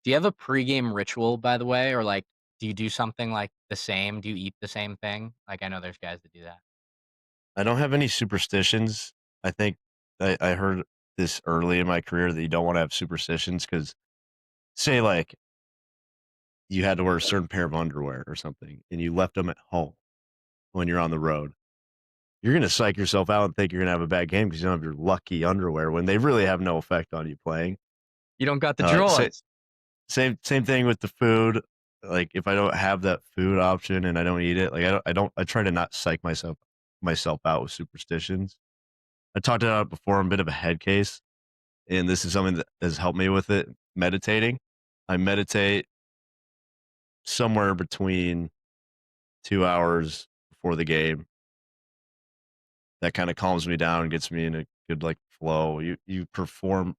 Do you have a pregame ritual, by the way? Or like do you do something like the same? Do you eat the same thing? Like I know there's guys that do that. I don't have any superstitions. I think I heard this early in my career that you don't want to have superstitions because, say, like you had to wear a certain pair of underwear or something and you left them at home when you're on the road. You're going to psych yourself out and think you're going to have a bad game because you don't have your lucky underwear when they really have no effect on you playing. You don't got the Sa- drawers. same thing with the food. Like if I don't have that food option and I don't eat it, like I try to not psych myself out with superstitions. I talked about it before. I'm a bit of a head case, and this is something that has helped me with it. Meditating. I meditate somewhere between 2 hours before the game. That kind of calms me down and gets me in a good like flow. You perform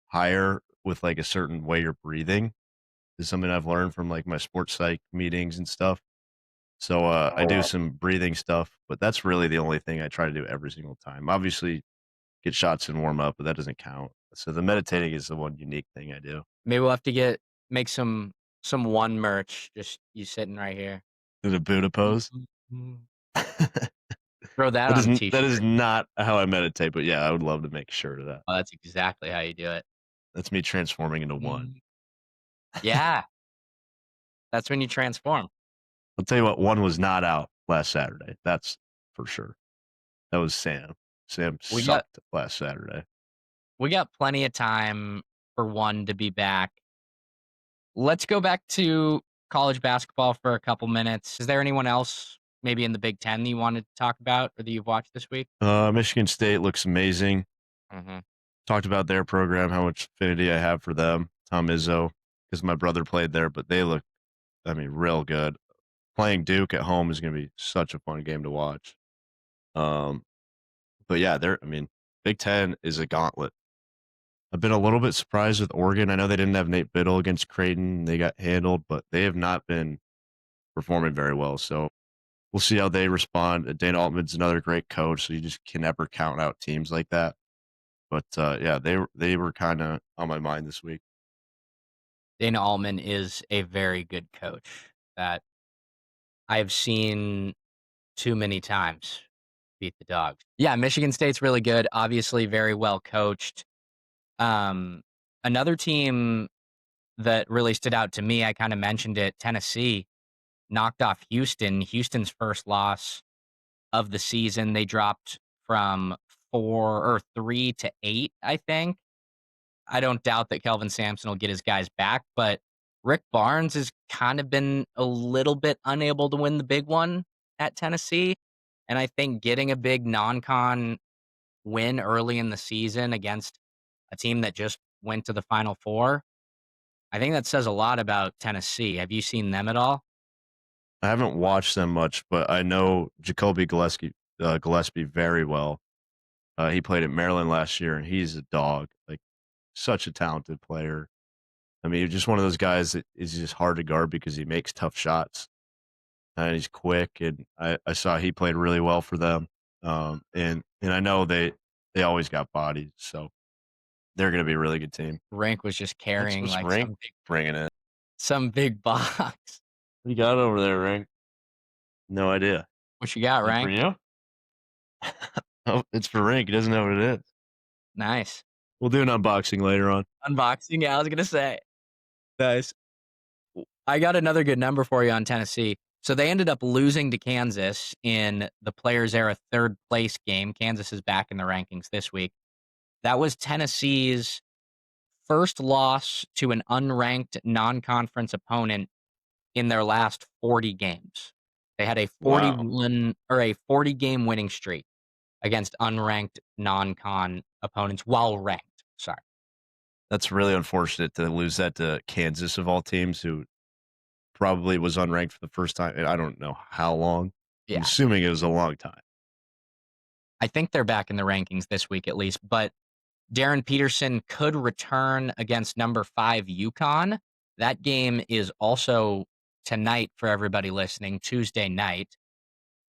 higher with like a certain way you're breathing. Is something I've learned from like my sports psych meetings and stuff. So I do some breathing stuff, but that's really the only thing I try to do every single time. Obviously, get shots and warm up, but that doesn't count. So the meditating is the one unique thing I do. Maybe we'll have to make some one merch. Just you sitting right here. The Buddha pose. Throw that That on a is t-shirt. that is not how I meditate, but yeah, I would love to make sure of that. Oh, that's exactly how you do it. That's me transforming into one. Yeah. That's when you transform. I'll tell you what, one was not out last Saturday. That's for sure. That was Sam. Sam sucked last Saturday. We got plenty of time for one to be back. Let's go back to college basketball for a couple minutes. Is there anyone else maybe in the Big Ten that you wanted to talk about or that you've watched this week? Michigan State looks amazing. Mm-hmm. Talked about their program, how much affinity I have for them. Tom Izzo, because my brother played there, but they look, real good. Playing Duke at home is going to be such a fun game to watch. But yeah, Big Ten is a gauntlet. I've been a little bit surprised with Oregon. I know they didn't have Nate Biddle against Creighton. They got handled, but they have not been performing very well. So we'll see how they respond. Dana Altman's another great coach, so you just can never count out teams like that. But yeah, they were kind of on my mind this week. Dana Altman is a very good coach that I've seen too many times beat the Dogs. Yeah, Michigan State's really good. Obviously, very well coached. Another team that really stood out to me, I kind of mentioned it, Tennessee knocked off Houston. Houston's first loss of the season. They dropped from 3 to 8, I think. I don't doubt that Kelvin Sampson will get his guys back, but Rick Barnes has kind of been a little bit unable to win the big one at Tennessee. And I think getting a big non-con win early in the season against a team that just went to the Final Four, I think that says a lot about Tennessee. Have you seen them at all? I haven't watched them much, but I know Jacoby Gillespie very well. He played at Maryland last year, and he's a dog. Like, such a talented player. I mean, just one of those guys that is just hard to guard because he makes tough shots. And he's quick, and I saw he played really well for them. And I know they always got bodies, so they're going to be a really good team. Rank was just carrying like Rank bringing it. Some big box. What you got over there, Rank? No idea. What you got, Rank? For you? Oh, it's for Rank. He doesn't know what it is. Nice. We'll do an unboxing later on. Unboxing, yeah, I was gonna say. Nice. I got another good number for you on Tennessee. So they ended up losing to Kansas in the Players Era third place game. Kansas is back in the rankings this week. That was Tennessee's first loss to an unranked non-conference opponent in their last 40 games. They had a 40 game winning streak against unranked non-con opponents while ranked. Sorry. That's really unfortunate to lose that to Kansas of all teams, who probably was unranked for the first time. I don't know how long. Yeah. I'm assuming it was a long time. I think they're back in the rankings this week at least, but Darren Peterson could return against number 5 UConn. That game is also tonight for everybody listening, Tuesday night.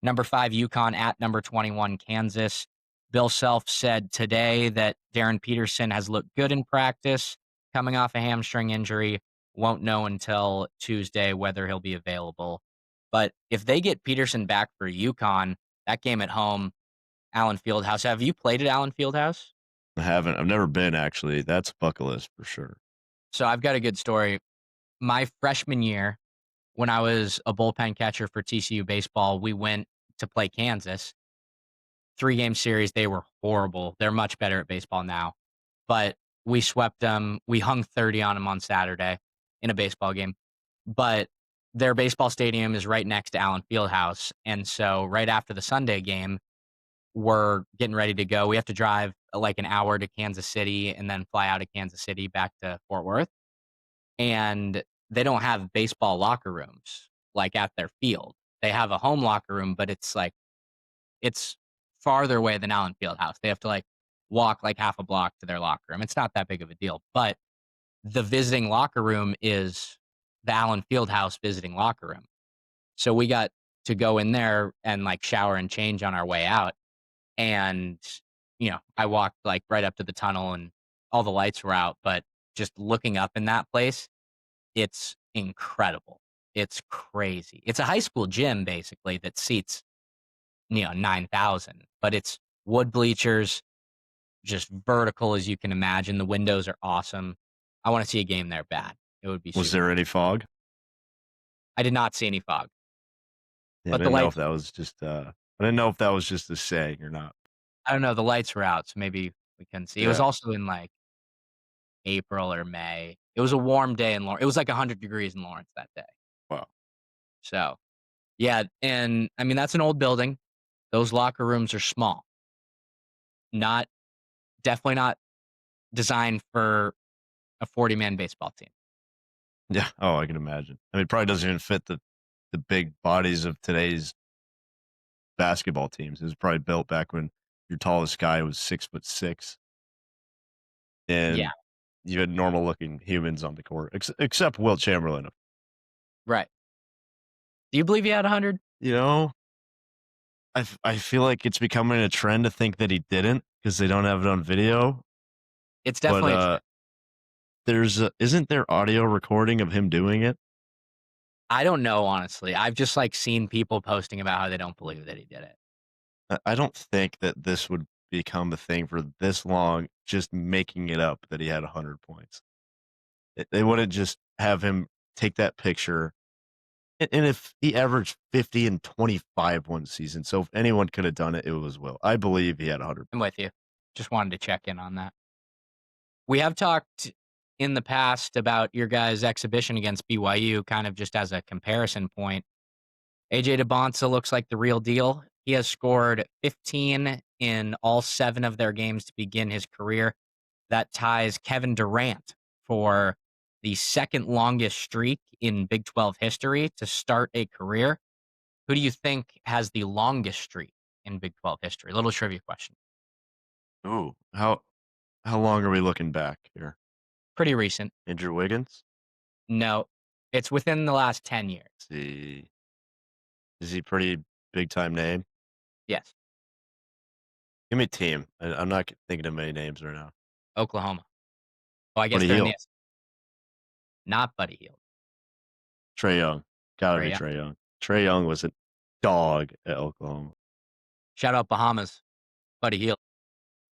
Number 5 UConn at number 21 Kansas. Bill Self said today that Darren Peterson has looked good in practice, coming off a hamstring injury. Won't know until Tuesday whether he'll be available. But if they get Peterson back for UConn, that game at home, Allen Fieldhouse. Have you played at Allen Fieldhouse? I haven't. I've never been, actually. That's a bucket list for sure. So I've got a good story. My freshman year, when I was a bullpen catcher for TCU baseball, we went to play Kansas. 3-game series. They were horrible. They're much better at baseball now. But we swept them. We hung 30 on them on Saturday in a baseball game. But their baseball stadium is right next to Allen Fieldhouse. And so right after the Sunday game, we're getting ready to go. We have to drive like an hour to Kansas City and then fly out of Kansas City back to Fort Worth. And they don't have baseball locker rooms like at their field. They have a home locker room, but it's farther away than Allen Fieldhouse. They have to like walk like half a block to their locker room. It's not that big of a deal, but the visiting locker room is the Allen Fieldhouse visiting locker room. So we got to go in there and like shower and change on our way out. And, you know, I walked like right up to the tunnel and all the lights were out, but just looking up in that place, it's incredible. It's crazy. It's a high school gym basically that seats, 9,000, but it's wood bleachers, just vertical as you can imagine. The windows are awesome. I want to see a game there bad. It would be. Was there any fog? I did not see any fog. Yeah, but I didn't know if that was just. I didn't know if that was just a saying or not. I don't know. The lights were out, so maybe we couldn't see. It was also in like April or May. It was a warm day in Lawrence. It was like 100 degrees in Lawrence that day. Wow. So, yeah, and I mean that's an old building. Those locker rooms are small. Definitely not designed for a 40-man baseball team. Yeah. Oh, I can imagine. I mean, it probably doesn't even fit the big bodies of today's basketball teams. It was probably built back when your tallest guy was 6'6". and Yeah. you had normal-looking humans on the court, except Will Chamberlain. Right. Do you believe he had 100? You know, I feel like it's becoming a trend to think that he didn't because they don't have it on video. It's definitely a trend. Isn't there audio recording of him doing it? I don't know, honestly. I've just, seen people posting about how they don't believe that he did it. I don't think that this would become a thing for this long, just making it up that he had 100 points. They wouldn't just have him take that picture. And if he averaged 50 and 25 one season, so if anyone could have done it, it was Will. I believe he had 100. I'm with you. Just wanted to check in on that. We have talked in the past about your guys' exhibition against BYU, kind of just as a comparison point. AJ DeBonsa looks like the real deal. He has scored 15 in all 7 of their games to begin his career. That ties Kevin Durant for the second longest streak in Big 12 history to start a career. Who do you think has the longest streak in Big 12 history? Little trivia question. Ooh, how long are we looking back here? Pretty recent. Andrew Wiggins? No, it's within the last 10 years. Is he pretty big time name? Yes. Give me a team. I'm not thinking of many names right now. Oklahoma. Oh, I guess Buddy they're in Hield. not Buddy Hield. Trae Young. Gotta Trae be Young. Trae Young. Trae Young was a dog at Oklahoma. Shout out Bahamas. Buddy Hield.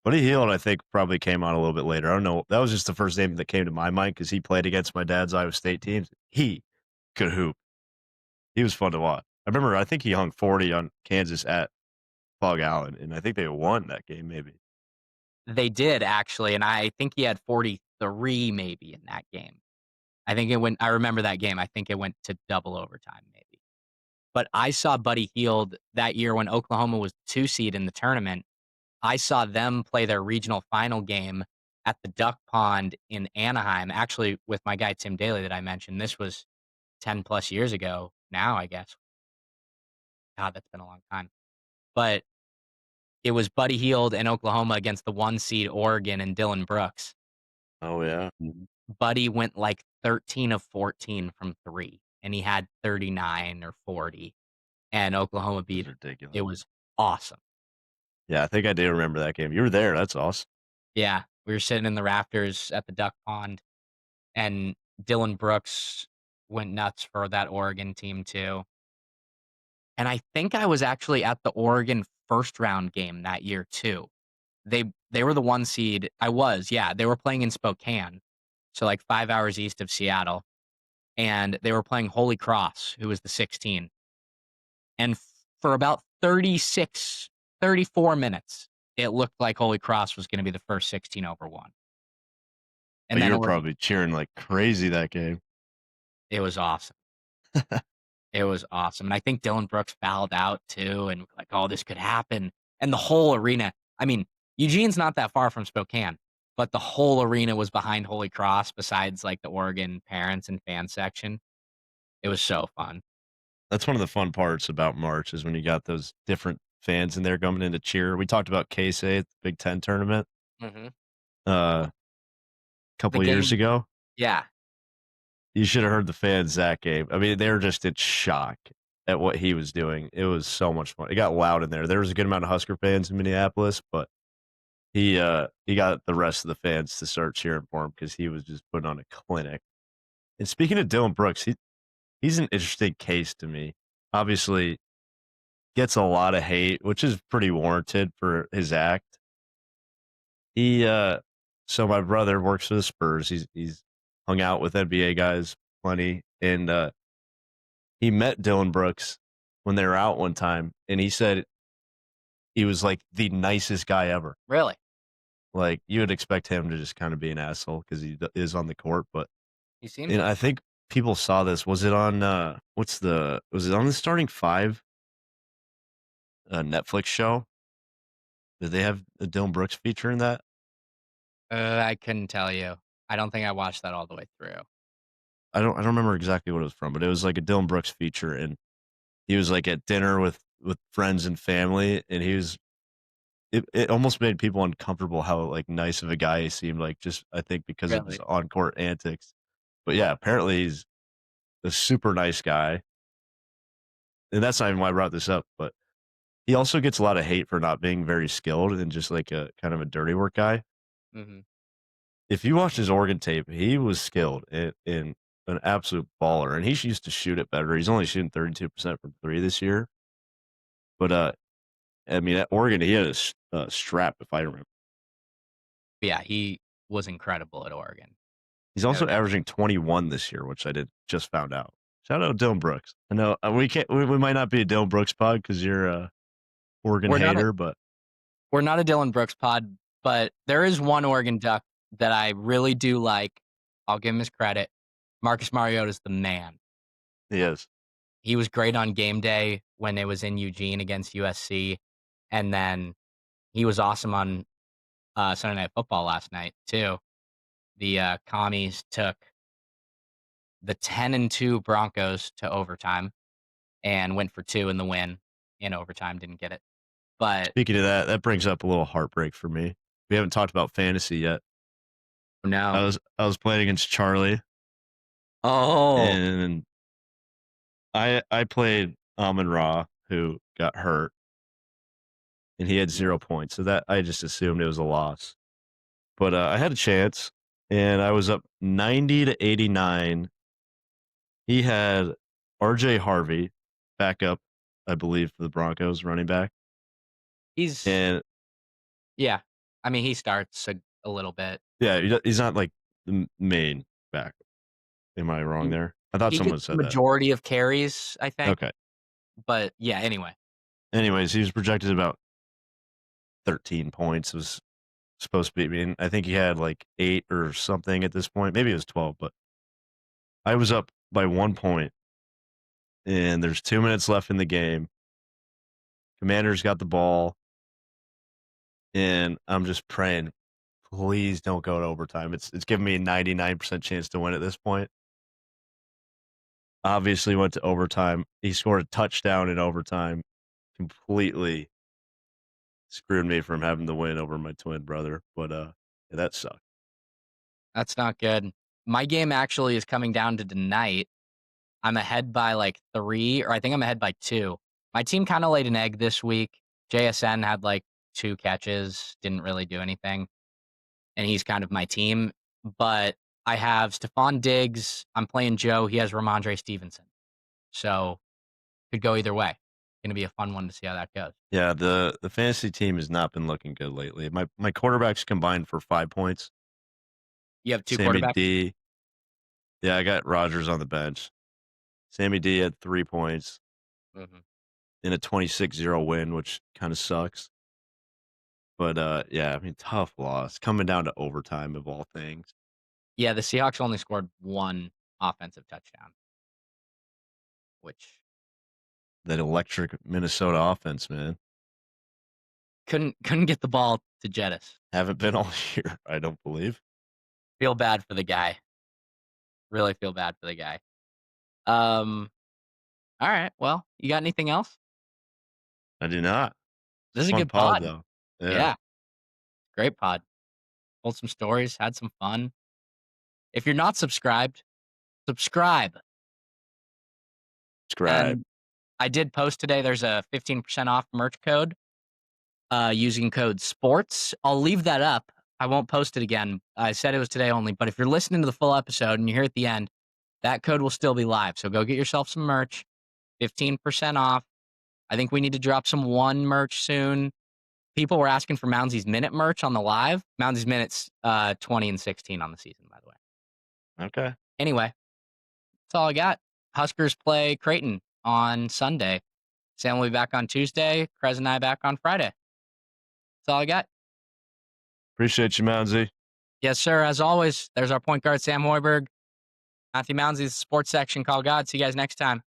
Buddy Hield, I think, probably came on a little bit later. I don't know. That was just the first name that came to my mind because he played against my dad's Iowa State teams. He could hoop. He was fun to watch. I think he hung 40 on Kansas at Fog Allen, and I think they won that game maybe. They did, actually, and I think he had 43 maybe in that game. I remember that game. I think it went to double overtime maybe. But I saw Buddy Hield that year when Oklahoma was 2 seed in the tournament. I saw them play their regional final game at the Duck Pond in Anaheim, actually with my guy Tim Daly that I mentioned. This was 10 plus years ago now, I guess. God, that's been a long time. But it was Buddy Hield and Oklahoma against the 1 seed Oregon and Dylan Brooks. Oh, yeah. Buddy went 13 of 14 from 3, and he had 39 or 40. And Oklahoma beat him. Ridiculous. It was awesome. Yeah, I think I do remember that game. You were there. That's awesome. Yeah, we were sitting in the rafters at the Duck Pond, and Dylan Brooks went nuts for that Oregon team too. And I think I was actually at the Oregon first round game that year too. They were the 1 seed. I was, yeah. They were playing in Spokane, so 5 hours east of Seattle. And they were playing Holy Cross, who was the 16. And for about 34 minutes, it looked like Holy Cross was going to be the first 16 over 1. And But then you were probably cheering like crazy that game. It was awesome. It was awesome. And I think Dylan Brooks fouled out too. And oh, this could happen. And the whole arena, I mean, Eugene's not that far from Spokane, but the whole arena was behind Holy Cross besides the Oregon parents and fan section. It was so fun. That's one of the fun parts about March is when you got those different fans in there coming in to cheer. We talked about K-State at the Big Ten tournament a couple of years ago. Yeah. You should have heard the fans that game. I mean, they were just in shock at what he was doing. It was so much fun. It got loud in there. There was a good amount of Husker fans in Minneapolis, but he got the rest of the fans to start cheering for him because he was just putting on a clinic. And speaking of Dylan Brooks, he's an interesting case to me. Obviously, gets a lot of hate, which is pretty warranted for his act. So my brother works for the Spurs. He's hung out with NBA guys plenty, and he met Dylan Brooks when they were out one time, and he said he was the nicest guy ever. Really? You would expect him to just kind of be an asshole because he is on the court, but he seems. And I think people saw this. Was it on was it on the Starting Five Netflix show? Did they have a Dylan Brooks feature in that? I couldn't tell you. I don't think I watched that all the way through. I don't remember exactly what it was from, but it was a Dylan Brooks feature, and he was at dinner with friends and family, and he was it almost made people uncomfortable how like nice of a guy he seemed like, just I think because of his Really? on court antics. But yeah, apparently he's a super nice guy. And that's not even why I brought this up, but he also gets a lot of hate for not being very skilled and just like a kind of a dirty work guy. Mm-hmm. If you watch his Oregon tape, he was skilled and an absolute baller, and he used to shoot it better. He's only shooting 32% from three this year. But I mean, at Oregon, he had a strap, if I remember. Yeah, he was incredible at Oregon. He's also averaging 21 this year, which I just found out. Shout out Dylan Brooks. I know we might not be a Dylan Brooks pod because you're a Oregon hater, but we're not a Dylan Brooks pod. But there is one Oregon Duck that I really do like. I'll give him his credit. Marcus Mariota's the man. He is. He was great on game day when it was in Eugene against USC. And then he was awesome on Sunday Night Football last night, too. The Commies took the 10-2 Broncos to overtime and went for 2 in the win in overtime. Didn't get it. But speaking of that brings up a little heartbreak for me. We haven't talked about fantasy yet. No. I was playing against Charlie. Oh. And I played Amon Ra, who got hurt. And he had 0 points. So that I just assumed it was a loss. But I had a chance, and I was up 90-89. He had RJ Harvey back up, I believe, for the Broncos running back. Yeah. I mean, he starts a little bit. Yeah, he's not like the main back. Am I wrong there? I thought someone said that. Majority of carries, I think. Okay. But yeah, anyway. Anyways, he was projected about 13 points. It was supposed to be. I mean, I think he had like 8 or something at this point. Maybe it was 12, but I was up by 1 point, and there's 2 minutes left in the game. Commanders got the ball, and I'm just praying, please don't go to overtime. It's giving me a 99% chance to win at this point. Obviously went to overtime. He scored a touchdown in overtime. Completely screwed me from having the win over my twin brother. But yeah, that sucked. That's not good. My game actually is coming down to tonight. I'm ahead by like 3, or I think I'm ahead by 2. My team kind of laid an egg this week. JSN had like 2 catches, didn't really do anything. And he's kind of my team. But I have Stephon Diggs. I'm playing Joe. He has Ramondre Stevenson. So could go either way. Going to be a fun one to see how that goes. Yeah, the fantasy team has not been looking good lately. My quarterbacks combined for 5 points. You have 2 Sammy quarterbacks? D. Yeah, I got Rodgers on the bench. Sammy D had 3 points in a 26-0 win, which kind of sucks. But yeah, I mean, tough loss. Coming down to overtime of all things. Yeah, the Seahawks only scored 1 offensive touchdown. Which that electric Minnesota offense, man. Couldn't get the ball to Jettis. Haven't been all year, I don't believe. Feel bad for the guy. Really feel bad for the guy. All right. Well, you got anything else? I do not. This is a good pod though. Yeah. Great pod. Told some stories, had some fun. If you're not subscribed, subscribe. And I did post today. There's a 15% off merch code using code SPORTS. I'll leave that up. I won't post it again. I said it was today only, but if you're listening to the full episode and you're here at the end, that code will still be live. So go get yourself some merch. 15% off. I think we need to drop some one merch soon. People were asking for Mounsey's Minute merch on the live. Mounsey's Minutes 20 and 16 on the season, by the way. Okay. Anyway, that's all I got. Huskers play Creighton on Sunday. Sam will be back on Tuesday. Krez and I back on Friday. That's all I got. Appreciate you, Mounsey. Yes, sir. As always, there's our point guard, Sam Hoiberg. Matthew Mounsey, the sports section. Call God. See you guys next time.